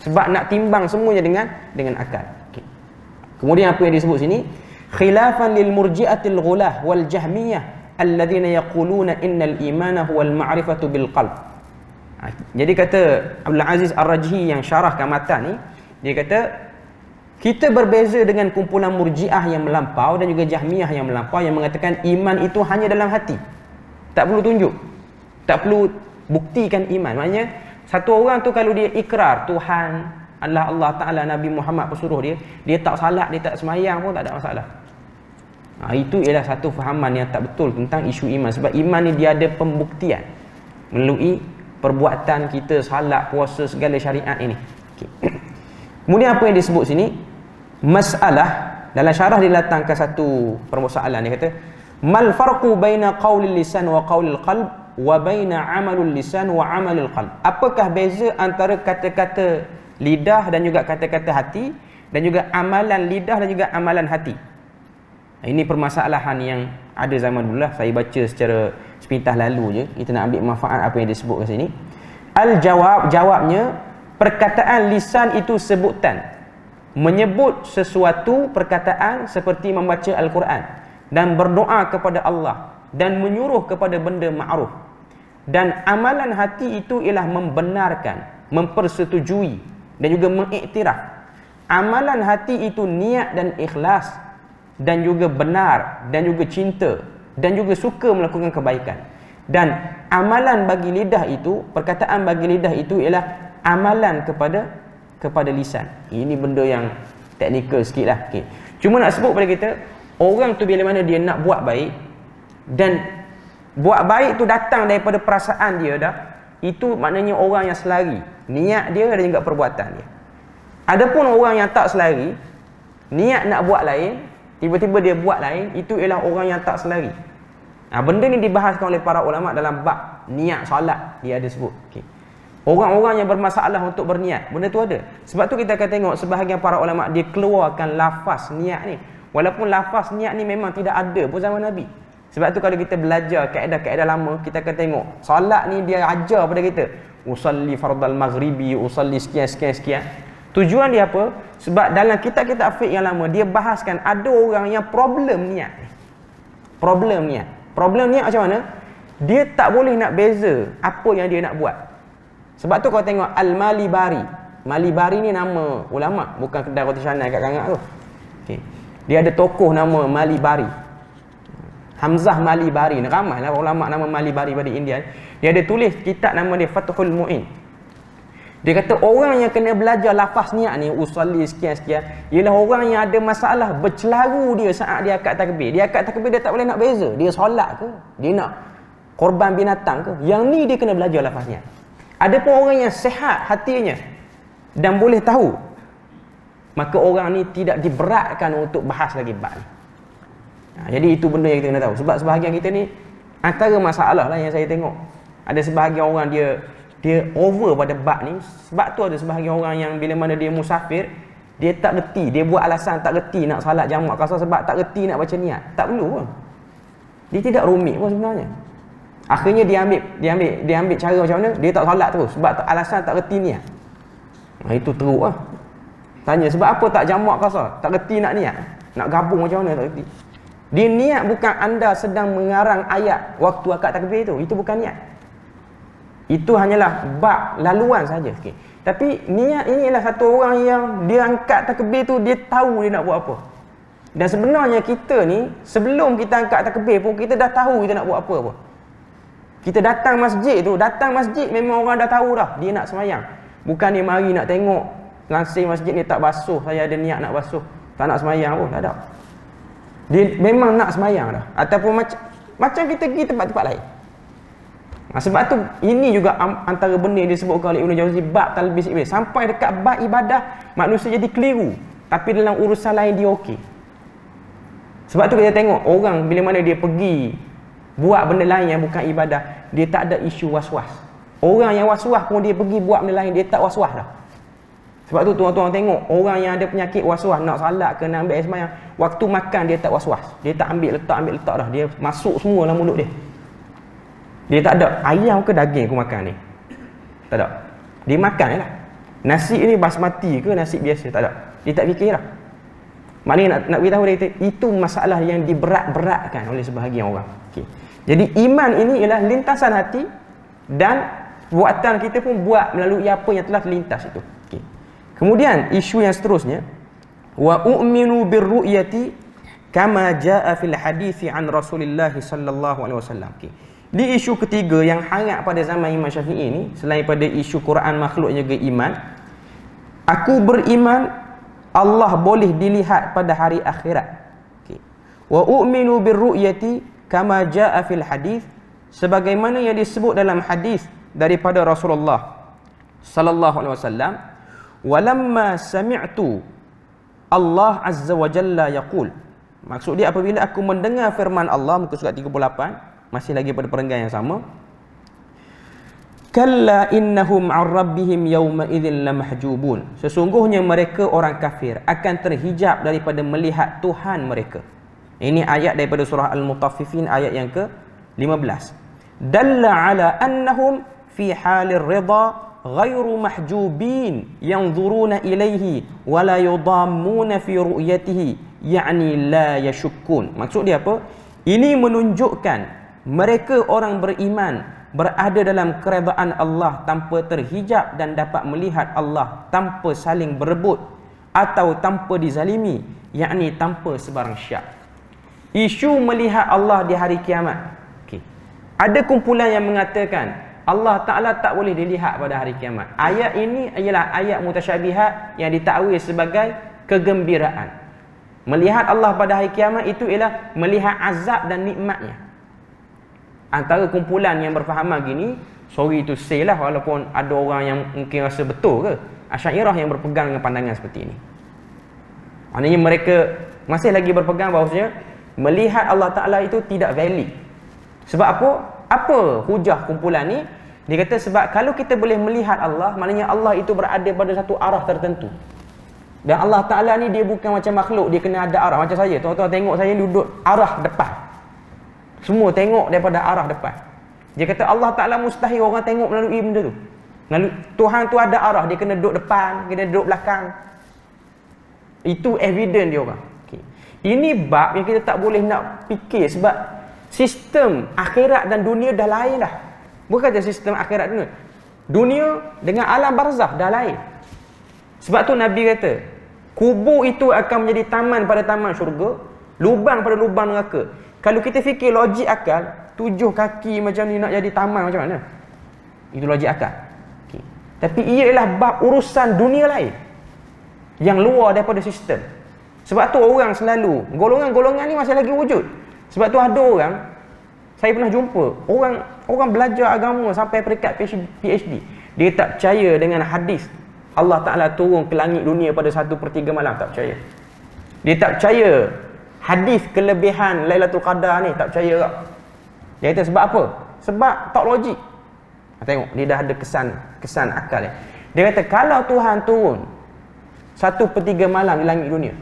Sebab nak timbang semuanya dengan akal. Kemudian apa yang disebut sini? Khilafan lil murji'atil ghulah wal jahmiyah alladhina yaquluna innal imana huwal ma'rifatu bil qalb. Jadi kata Abdul Aziz Ar-Rajhi yang syarahkan matan ni, dia kata kita berbeza dengan kumpulan murji'ah yang melampau dan juga jahmiyah yang melampau yang mengatakan iman itu hanya dalam hati. Tak perlu tunjuk. Tak perlu buktikan iman. Maknanya satu orang tu kalau dia ikrar Tuhan, Allah Ta'ala, Nabi Muhammad pesuruh dia tak salat, dia tak semayang pun tak ada masalah. Itu ialah satu fahaman yang tak betul tentang isu iman. Sebab iman ni dia ada pembuktian melalui perbuatan kita, salat, puasa, segala syariat ini. Kemudian apa yang disebut sini? Masalah, dalam syarah diletakkan satu permasalahan. Dia kata, mal farqu baina qaulil lisan wa qaulil qalb wa baina amalul lisan wa amalul qalb. Apakah beza antara kata-kata lidah dan juga kata-kata hati, dan juga amalan lidah dan juga amalan hati? Ini permasalahan yang ada zaman dulu lah. Saya baca secara sepintas lalu je. Kita nak ambil manfaat apa yang disebut kat sini. Jawabnya, perkataan lisan itu sebutan, menyebut sesuatu perkataan seperti membaca Al-Quran dan berdoa kepada Allah dan menyuruh kepada benda ma'ruf. Dan amalan hati itu ialah membenarkan, mempersetujui dan juga mengiktiraf. Amalan hati itu niat dan ikhlas dan juga benar dan juga cinta dan juga suka melakukan kebaikan. Dan amalan bagi lidah itu, perkataan bagi lidah itu ialah amalan kepada lisan. Ini benda yang teknikal sikit lah. Cuma nak sebut pada kita, orang tu bila mana dia nak buat baik, dan buat baik tu datang daripada perasaan dia dah, itu maknanya orang yang selari niat dia dan juga perbuatan dia. Adapun orang yang tak selari, niat nak buat lain, tiba-tiba dia buat lain, itu ialah orang yang tak selari. Benda ni dibahaskan oleh para ulama dalam bab niat solat, dia ada sebut. Orang-orang yang bermasalah untuk berniat, benda tu ada. Sebab tu kita akan tengok sebahagian para ulama dia keluarkan lafaz niat ni. Walaupun lafaz niat ni memang tidak ada pun zaman Nabi. Sebab tu kalau kita belajar kaedah-kaedah lama, kita akan tengok solat ni dia ajar pada kita, usalli fardal maghribi, usalli sekian. Tujuan dia apa? Sebab dalam kitab-kitab fiqh yang lama dia bahaskan ada orang yang problem niat. Problem niat macam mana? Dia tak boleh nak beza apa yang dia nak buat. Sebab tu kau tengok Al-Malibari. Malibari ni nama ulama, bukan kedai roti canai kat Kangak tu. Dia ada tokoh nama Malibari. Hamzah Malibari. Ramailah ulama nama Malibari pada India. Dia ada tulis kitab nama dia Fathul Mu'in. Dia kata orang yang kena belajar lafaz niat ni, usalli sekian-sekian, ialah orang yang ada masalah bercelaru dia saat dia akad takbir. Dia akad takbir dia tak boleh nak beza. Dia solat ke? Dia nak korban binatang ke? Yang ni dia kena belajar lafaz niat. Ada pun orang yang sehat hatinya dan boleh tahu, maka orang ni tidak diberatkan untuk bahas lagi bab ni. Jadi itu benda yang kita kena tahu. Sebab sebahagian kita ni, antara masalah lah yang saya tengok, ada sebahagian orang dia over pada bab ni. Sebab tu ada sebahagian orang yang bila mana dia musafir, dia tak reti, dia buat alasan tak reti nak salat jamak kasar sebab tak reti nak baca niat. Tak perlu pun. Dia tidak rumit pun sebenarnya. Akhirnya dia ambil cara macam mana? Dia tak salat terus sebab alasan tak reti niat. Itu teruk lah. Tanya sebab apa tak jamak kasar? Tak reti nak niat. Nak gabung macam mana tak reti. Dia niat bukan anda sedang mengarang ayat waktu akad takbir tu. Itu bukan niat. Itu hanyalah bab laluan saja. Okay. Tapi niat ini ialah satu orang yang dia angkat takbir tu, dia tahu dia nak buat apa. Dan sebenarnya kita ni, sebelum kita angkat takbir pun, kita dah tahu kita nak buat apa. Kita datang masjid memang orang dah tahu dah dia nak semayang. Bukan dia mari nak tengok langsir masjid ni tak basuh, saya ada niat nak basuh, tak nak semayang pun, tak ada. Dia memang nak semayang dah. Ataupun macam kita pergi tempat-tempat lain. Sebab tu ini juga antara benda yang disebutkan oleh Ibn Jauzi, bab talbis iblis. Sampai dekat bab ibadah manusia jadi keliru, tapi dalam urusan lain dia okey. Sebab tu kita tengok orang bila mana dia pergi buat benda lain yang bukan ibadah, dia tak ada isu was-was. Orang yang was-was pun dia pergi buat benda lain, dia tak was-was dah. Sebab tu tuan-tuan tengok orang yang ada penyakit was-was, nak salat ke nak ambil air sembahyang, waktu makan dia tak was-was. Dia tak ambil letak dah, dia masuk semua dalam mulut dia. Dia tak ada ayam ke daging aku makan ni. Tak ada. Dia makan je lah. Nasi ni basmati ke nasi biasa, tak ada. Dia tak fikir lah. Maknanya nak beritahu dia, itu masalah yang diberat-beratkan oleh sebahagian orang. Okay. Jadi iman ini ialah lintasan hati, dan buatan kita pun buat melalui apa yang telah terlintas itu. Okay. Kemudian isu yang seterusnya, wa u'minu birru'yati kama jaa fil hadithi an Rasulillah sallallahu alaihi wasallam. Okay. Di isu ketiga yang hangat pada zaman Imam Syafi'i ini, selain pada isu Quran makhluk juga iman, aku beriman Allah boleh dilihat pada hari akhirat. Okay. Wa u'minu birru'yati kama jaa fil hadis, sebagaimana yang disebut dalam hadis daripada Rasulullah sallallahu alaihi wasallam, walamma sami'tu Allah azza wa jalla yaqul. Maksud dia apabila aku mendengar firman Allah, muka surat 38, masih lagi pada perenggan yang sama, kalla innahum an rabbihim yawma idzin lamahjubun, sesungguhnya mereka orang kafir akan terhijab daripada melihat Tuhan mereka. Ini ayat daripada surah Al-Mutaffifin ayat yang ke-15. Dalla ala annahum fi halir ridha ghairu mahjubin yanzuruna ilaihi wa la yudammuna fi ru'yatihi, yakni la yashukkun. Maksud dia apa? Ini menunjukkan mereka orang beriman berada dalam keredaan Allah tanpa terhijab dan dapat melihat Allah tanpa saling berebut atau tanpa dizalimi, yakni tanpa sebarang syak. Isu melihat Allah di hari kiamat. Okay. Ada kumpulan yang mengatakan Allah Ta'ala tak boleh dilihat pada hari kiamat. Ayat ini ialah ayat mutasyabihat yang ditakwil sebagai kegembiraan. Melihat Allah pada hari kiamat itu ialah melihat azab dan nikmatnya. Antara kumpulan yang berfahaman gini, sorry to say lah, walaupun ada orang yang mungkin rasa betul ke, Asy'ariyah yang berpegang dengan pandangan seperti ini. Maknanya mereka masih lagi berpegang bahawasanya melihat Allah Ta'ala itu tidak valid. Sebab apa? Apa hujah kumpulan ni? Dia kata sebab kalau kita boleh melihat Allah, maknanya Allah itu berada pada satu arah tertentu. Dan Allah Ta'ala ni dia bukan macam makhluk, dia kena ada arah. Macam saya, tuan-tuan tengok saya duduk arah depan. Semua tengok daripada arah depan. Dia kata Allah Ta'ala mustahil orang tengok melalui benda tu. Tuhan tu ada arah, dia kena duduk depan, kena duduk belakang. Itu evidence dia orang. Okay. Ini bab yang kita tak boleh nak fikir, sebab sistem akhirat dan dunia dah lain dah. Bukan saja sistem akhirat dunia. Dunia dengan alam barzakh dah lain. Sebab tu Nabi kata, kubur itu akan menjadi taman pada taman syurga, lubang pada lubang neraka. Kalau kita fikir logik akal, 7 kaki macam ni nak jadi taman macam mana? Itu logik akal. Okay. Tapi ia ialah bab urusan dunia lain yang luar daripada sistem. Sebab tu orang selalu, golongan-golongan ni masih lagi wujud. Sebab tu ada orang, saya pernah jumpa orang belajar agama sampai peringkat PhD. Dia tak percaya dengan hadis Allah Ta'ala turun ke langit dunia pada 1/3 malam. Tak percaya. Dia tak percaya hadis kelebihan Lailatul Qadar ni. Tak percaya tak. Dia kata sebab apa? Sebab tak logik. Tengok, dia dah ada kesan akal ya. Dia kata kalau Tuhan turun 1/3 malam di langit dunia,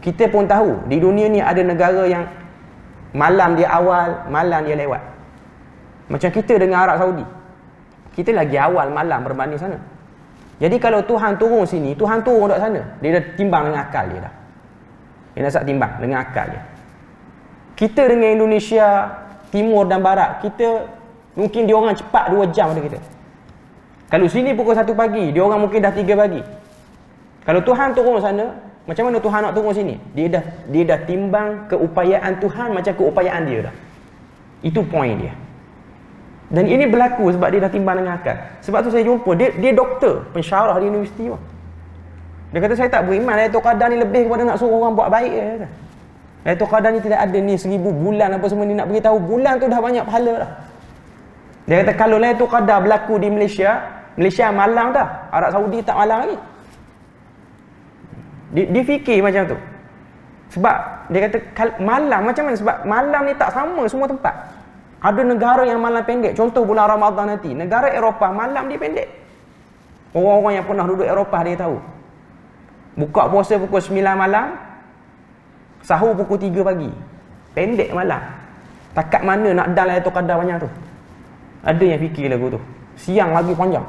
kita pun tahu di dunia ni ada negara yang malam dia awal, malam dia lewat. Macam kita dengan Arab Saudi, kita lagi awal malam berbanding sana. Jadi kalau Tuhan turun sini, Tuhan turun dekat sana, dia dah timbang dengan akal dia dah. Dia dah start timbang dengan akal dia. Kita dengan Indonesia Timur dan Barat, kita mungkin dia orang cepat 2 jam pada kita. Kalau sini pukul 1 pagi, dia orang mungkin dah 3 pagi. Kalau Tuhan turun sana, macam mana Tuhan nak turun sini? Dia dah timbang keupayaan Tuhan macam keupayaan dia dah. Itu poin dia. Dan ini berlaku sebab dia dah timbang dengan akal. Sebab tu saya jumpa dia doktor, pensyarah di universiti pun. Dia kata saya tak beriman Lailatul Qadar ni lebih kepada nak suruh orang buat baik dia kata. Lailatul Qadar ni tidak ada ni 1000 bulan apa semua ni nak beritahu. Bulan tu dah banyak pahala dah. Dia kata kalau Lailatul Qadar berlaku di Malaysia malang dah. Arab Saudi tak malang lagi. Dia fikir macam tu. Sebab dia kata malam macam mana? Sebab malam ni tak sama semua tempat. Ada negara yang malam pendek. Contoh bulan Ramadan nanti. Negara Eropah malam dia pendek. Orang-orang yang pernah duduk Eropah dia tahu. Buka puasa pukul 9 malam. Sahur pukul 3 pagi. Pendek malam. Takat mana nak dan Lailatul Qadar banyak tu? Ada yang fikir lagu tu. Siang lagi panjang.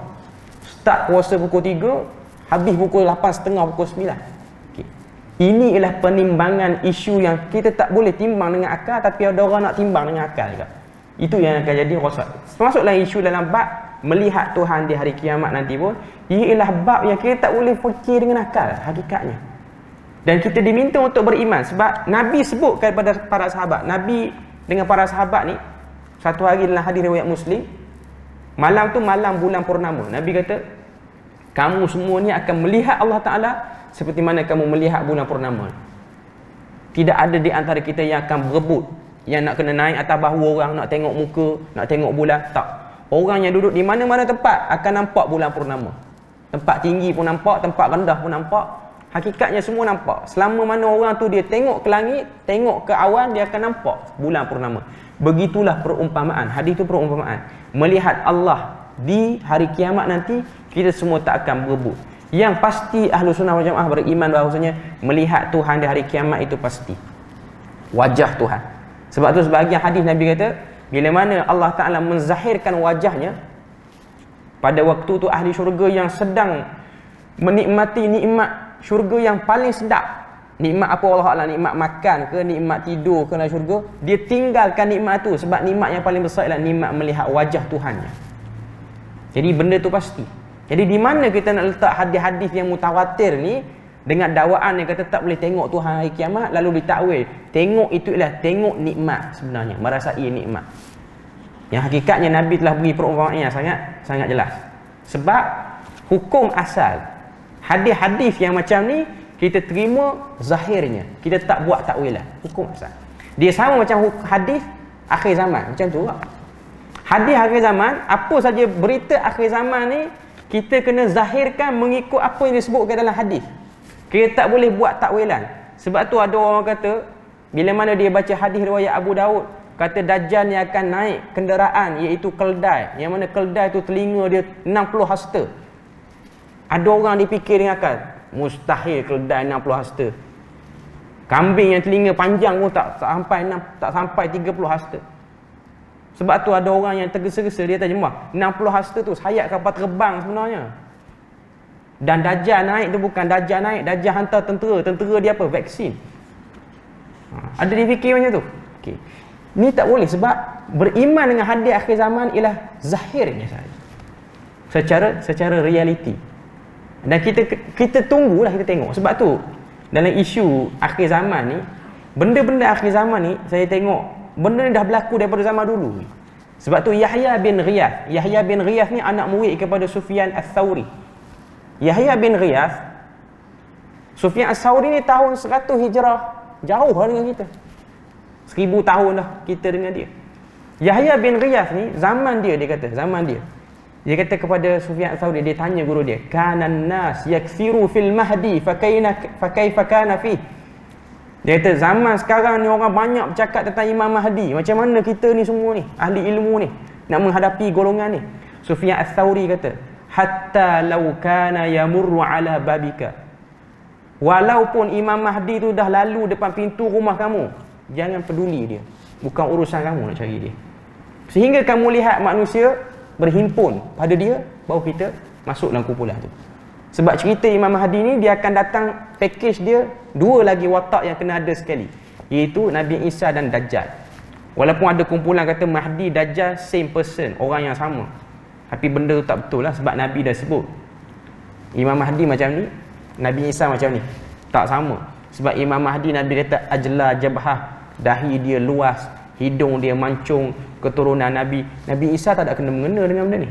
Start puasa pukul 3. Habis pukul 8.30 pukul 9. Ini ialah penimbangan isu yang kita tak boleh timbang dengan akal, tapi ada orang nak timbang dengan akal juga. Itu yang akan jadi rosak. Termasuklah isu dalam bab melihat Tuhan di hari kiamat nanti pun, ia ialah bab yang kita tak boleh fikir dengan akal hakikatnya. Dan kita diminta untuk beriman sebab Nabi sebutkan kepada para sahabat. Nabi dengan para sahabat ni satu hari dalam hadis riwayat Muslim, malam tu malam bulan purnama. Nabi kata, kamu semua ni akan melihat Allah Ta'ala seperti mana kamu melihat bulan purnama. Tidak ada di antara kita yang akan berebut, yang nak kena naik atas bahu orang, nak tengok muka, nak tengok bulan. Tak. Orang yang duduk di mana-mana tempat akan nampak bulan purnama. Tempat tinggi pun nampak, tempat rendah pun nampak. Hakikatnya semua nampak. Selama mana orang tu dia tengok ke langit, tengok ke awan, dia akan nampak bulan purnama. Begitulah perumpamaan. Hadis itu perumpamaan. Melihat Allah di hari kiamat nanti, kita semua tak akan berebut. Yang pasti Ahlu Sunnah wal Jamaah beriman bahawasanya melihat Tuhan di hari kiamat itu pasti. Wajah Tuhan. Sebab tu sebahagian hadis Nabi kata, bila mana Allah Ta'ala menzahirkan wajahnya, pada waktu tu ahli syurga yang sedang menikmati nikmat syurga yang paling sedap. Nikmat apa Allah Allah, nikmat makan ke, nikmat tidur ke dalam syurga, dia tinggalkan nikmat tu sebab nikmat yang paling besar ialah nikmat melihat wajah Tuhannya. Jadi benda tu pasti. Jadi di mana kita nak letak hadis-hadis yang mutawatir ni dengan dakwaan yang kata tak boleh tengok Tuhan hari kiamat, lalu ditakwil tengok itu ialah tengok nikmat sebenarnya, merasai nikmat. Yang hakikatnya Nabi telah beri perumpamaan yang sangat jelas. Sebab hukum asal hadis-hadis yang macam ni kita terima zahirnya, kita tak buat takwilan. Hukum asal dia sama macam hadis akhir zaman, macam tu lah. Hadis akhir zaman, apa saja berita akhir zaman ni kita kena zahirkan mengikut apa yang disebutkan dalam hadis. Kita tak boleh buat takwilan. Sebab tu ada orang kata, bila mana dia baca hadis riwayat Abu Daud, kata Dajjal ni akan naik kenderaan iaitu keldai. Yang mana keldai tu telinga dia 60 hasta. Ada orang dipikir dengan akal, mustahil keldai 60 hasta. Kambing yang telinga panjang pun tak sampai 30 hasta. Sebab tu ada orang yang tergesa-gesa dia terjemah 60 hasta tu sayap kapal terbang sebenarnya. Dan Dajjal naik tu bukan Dajjal naik, Dajjal hantar tentera. Tentera dia apa? Vaksin. Ada difikir macam tu. Okey. Ni tak boleh sebab beriman dengan hadis akhir zaman ialah zahirnya saja. Secara realiti. Dan kita tunggulah, kita tengok. Sebab tu dalam isu akhir zaman ni, benda-benda akhir zaman ni saya tengok benda ni dah berlaku daripada zaman dulu. Sebab tu Yahya bin Ghiyath ni anak murid kepada Sufyan Ats-Tsauri. Yahya bin Ghiyath, Sufyan Ats-Tsauri ni tahun 100 Hijrah, jauh lah dengan kita. 1000 tahun dah kita dengan dia. Yahya bin Ghiyath ni zaman dia kata, zaman dia Dia kata kepada Sufyan Ats-Tsauri, dia tanya guru dia, kanan nas yakthiru fil mahdi fakaifa kana fi. Dia kata zaman sekarang ni orang banyak bercakap tentang Imam Mahdi, macam mana kita ni semua ni ahli ilmu ni nak menghadapi golongan ni? Sufyan Ats-Tsauri kata, hatta law kana yamurru ala babika, walaupun Imam Mahdi tu dah lalu depan pintu rumah kamu, jangan peduli dia, bukan urusan kamu nak cari dia. Sehingga kamu lihat manusia berhimpun pada dia, baru kita masuk dalam kumpulan tu. Sebab cerita Imam Mahdi ni, dia akan datang package dia dua lagi watak yang kena ada sekali, iaitu Nabi Isa dan Dajjal. Walaupun ada kumpulan kata Mahdi, Dajjal same person, orang yang sama, tapi benda tu tak betul lah, sebab Nabi dah sebut Imam Mahdi macam ni, Nabi Isa macam ni, tak sama. Sebab Imam Mahdi Nabi kata ajla jabhah, dahi dia luas, hidung dia mancung, keturunan Nabi. Nabi Isa tak ada kena-mengena dengan benda ni.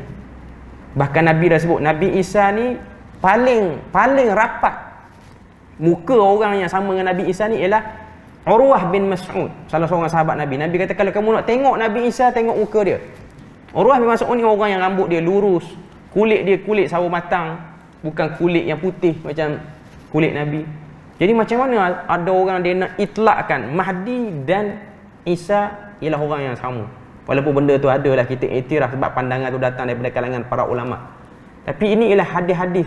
Bahkan Nabi dah sebut Nabi Isa ni paling rapat muka orang yang sama dengan Nabi Isa ni ialah Urwah bin Mas'ud, salah seorang sahabat Nabi. Nabi kata kalau kamu nak tengok Nabi Isa, tengok muka dia. Urwah bin Mas'ud ni orang yang rambut dia lurus, kulit dia kulit sawo matang, bukan kulit yang putih macam kulit Nabi. Jadi macam mana ada orang dia nak itlakkan Mahdi dan Isa ialah orang yang sama, walaupun benda tu adalah kita iktiraf sebab pandangan tu datang daripada kalangan para ulama. Tapi ini ialah hadis-hadis.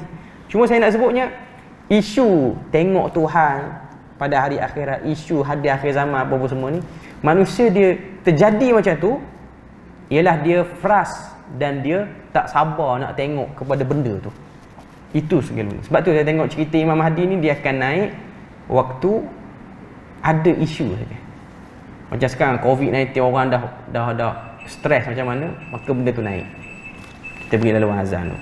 Cuma saya nak sebutnya isu tengok Tuhan pada hari akhirat, isu hadis akhir zaman apa semua ni, manusia dia terjadi macam tu ialah dia frust dan dia tak sabar nak tengok kepada benda tu. Itu segala. Sebab tu saya tengok cerita Imam Mahdi ni, dia akan naik waktu ada isu saja. Macam sekarang COVID-19, orang dah stres macam mana, maka benda tu naik. Kita beri laluan azan tu.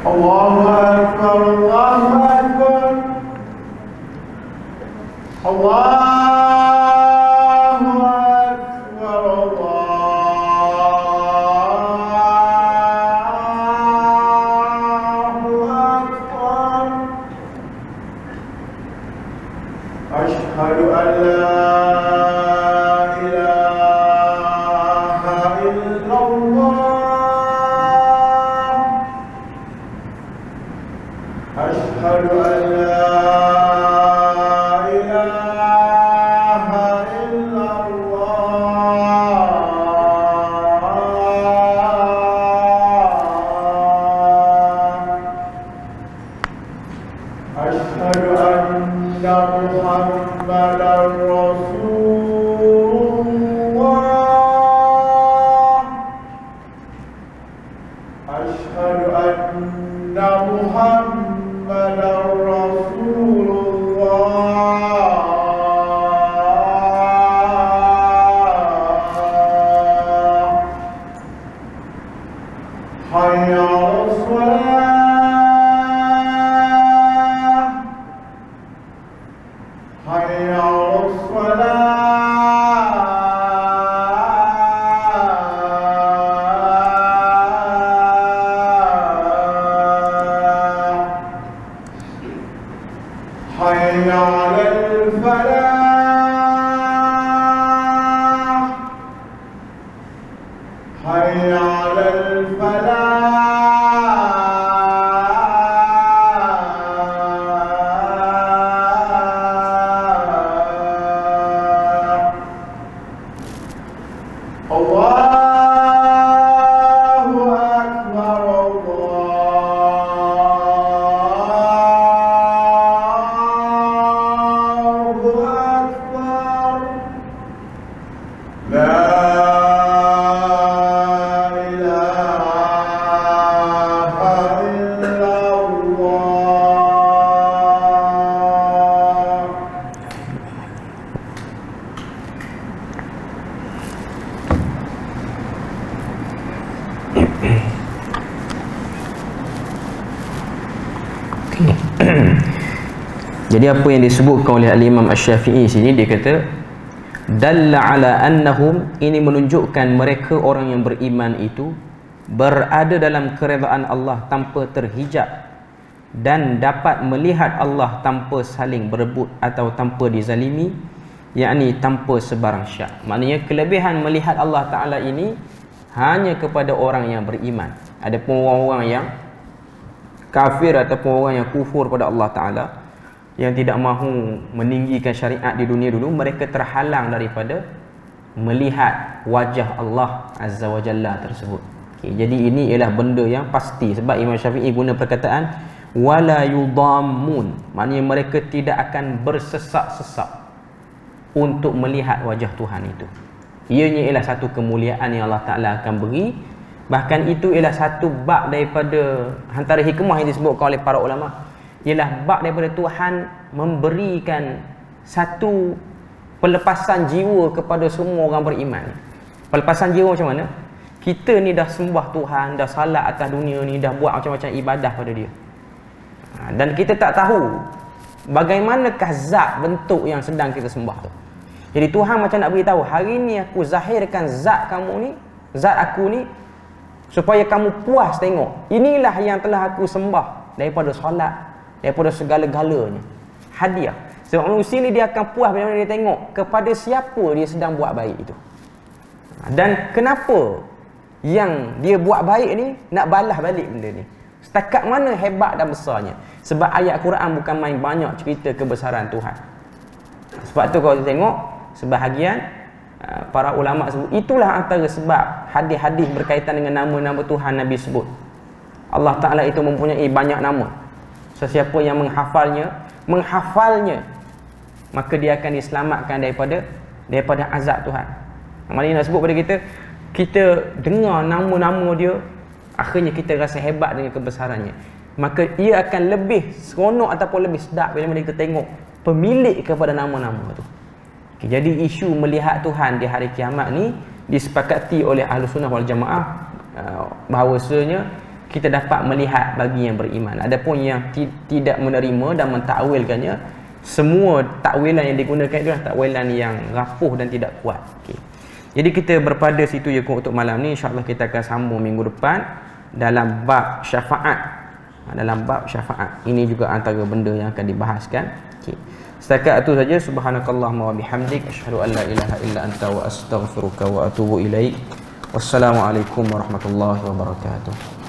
Allahu Akbar, Allahu Akbar, Allahu Akbar, Allahu Akbar. Ashhadu an la ilaha illallah. أشهد أن لا إله إلا الله. أشهد أن محمدا رسول الله. أشهد أن محمد رسول الله. حي على الصلاة، حي على حي على الفلاح، حي على الفلاح. الله أكبر، لا إله إلا الله. Jadi apa yang disebutkan oleh Al-Imam Asy-Syafi'i sini, dia kata dalla ala annahum, ini menunjukkan mereka orang yang beriman itu berada dalam keredaan Allah tanpa terhijab dan dapat melihat Allah tanpa saling berebut atau tanpa dizalimi, yakni tanpa sebarang syak. Maknanya kelebihan melihat Allah Ta'ala ini hanya kepada orang yang beriman. Adapun orang-orang yang kafir ataupun orang yang kufur pada Allah Ta'ala, yang tidak mahu meninggikan syariat di dunia dulu, mereka terhalang daripada melihat wajah Allah Azza wa Jalla tersebut. Jadi ini ialah benda yang pasti. Sebab Imam Syafi'i guna perkataan wala yudammun, maknanya mereka tidak akan bersesak-sesak untuk melihat wajah Tuhan itu. Ianya ialah satu kemuliaan yang Allah Ta'ala akan beri. Bahkan itu ialah satu bab daripada antara hikmah yang disebutkan oleh para ulama, ialah bab daripada Tuhan memberikan satu pelepasan jiwa kepada semua orang beriman. Pelepasan jiwa macam mana? Kita ni dah sembah Tuhan, dah salat atas dunia ni, dah buat macam-macam ibadah pada dia, dan kita tak tahu bagaimanakah zat bentuk yang sedang kita sembah tu. Jadi Tuhan macam nak beritahu, hari ni aku zahirkan zat kamu ni, zat aku ni, supaya kamu puas tengok. Inilah yang telah aku sembah daripada solat, daripada segala-galanya. Hadiah. Sebab manusia ni dia akan puas bila dia tengok kepada siapa dia sedang buat baik itu. Dan kenapa yang dia buat baik ni nak balas balik benda ni? Setakat mana hebat dan besarnya? Sebab ayat Quran bukan main banyak cerita kebesaran Tuhan. Sebab tu kalau kita tengok, sebahagian para ulama sebut, itulah antara sebab hadis-hadis berkaitan dengan nama-nama Tuhan Nabi sebut. Allah Ta'ala itu mempunyai banyak nama. Sesiapa yang menghafalnya, maka dia akan diselamatkan daripada azab Tuhan. Maksudnya nak sebut pada kita dengar nama-nama dia, akhirnya kita rasa hebat dengan kebesarannya. Maka ia akan lebih seronok ataupun lebih sedap bila kita tengok pemilik kepada nama-nama tu. Jadi isu melihat Tuhan di hari kiamat ni disepakati oleh Ahlussunnah wal Jamaah, bahawasanya kita dapat melihat bagi yang beriman. Adapun yang tidak menerima dan mentakwilkannya, semua takwilan yang digunakan itu adalah takwilan yang rapuh dan tidak kuat. Jadi kita berpada situ je untuk malam ni. InsyaAllah kita akan sambung minggu depan dalam bab syafaat. Dalam bab syafaat ini juga antara benda yang akan dibahaskan. Setakat itu saja. Subhanakallahumma wa bihamdik, asyhadu an la ilaha illa anta wa astaghfiruka wa atubu ilaik. Wassalamualaikum warahmatullahi wabarakatuh.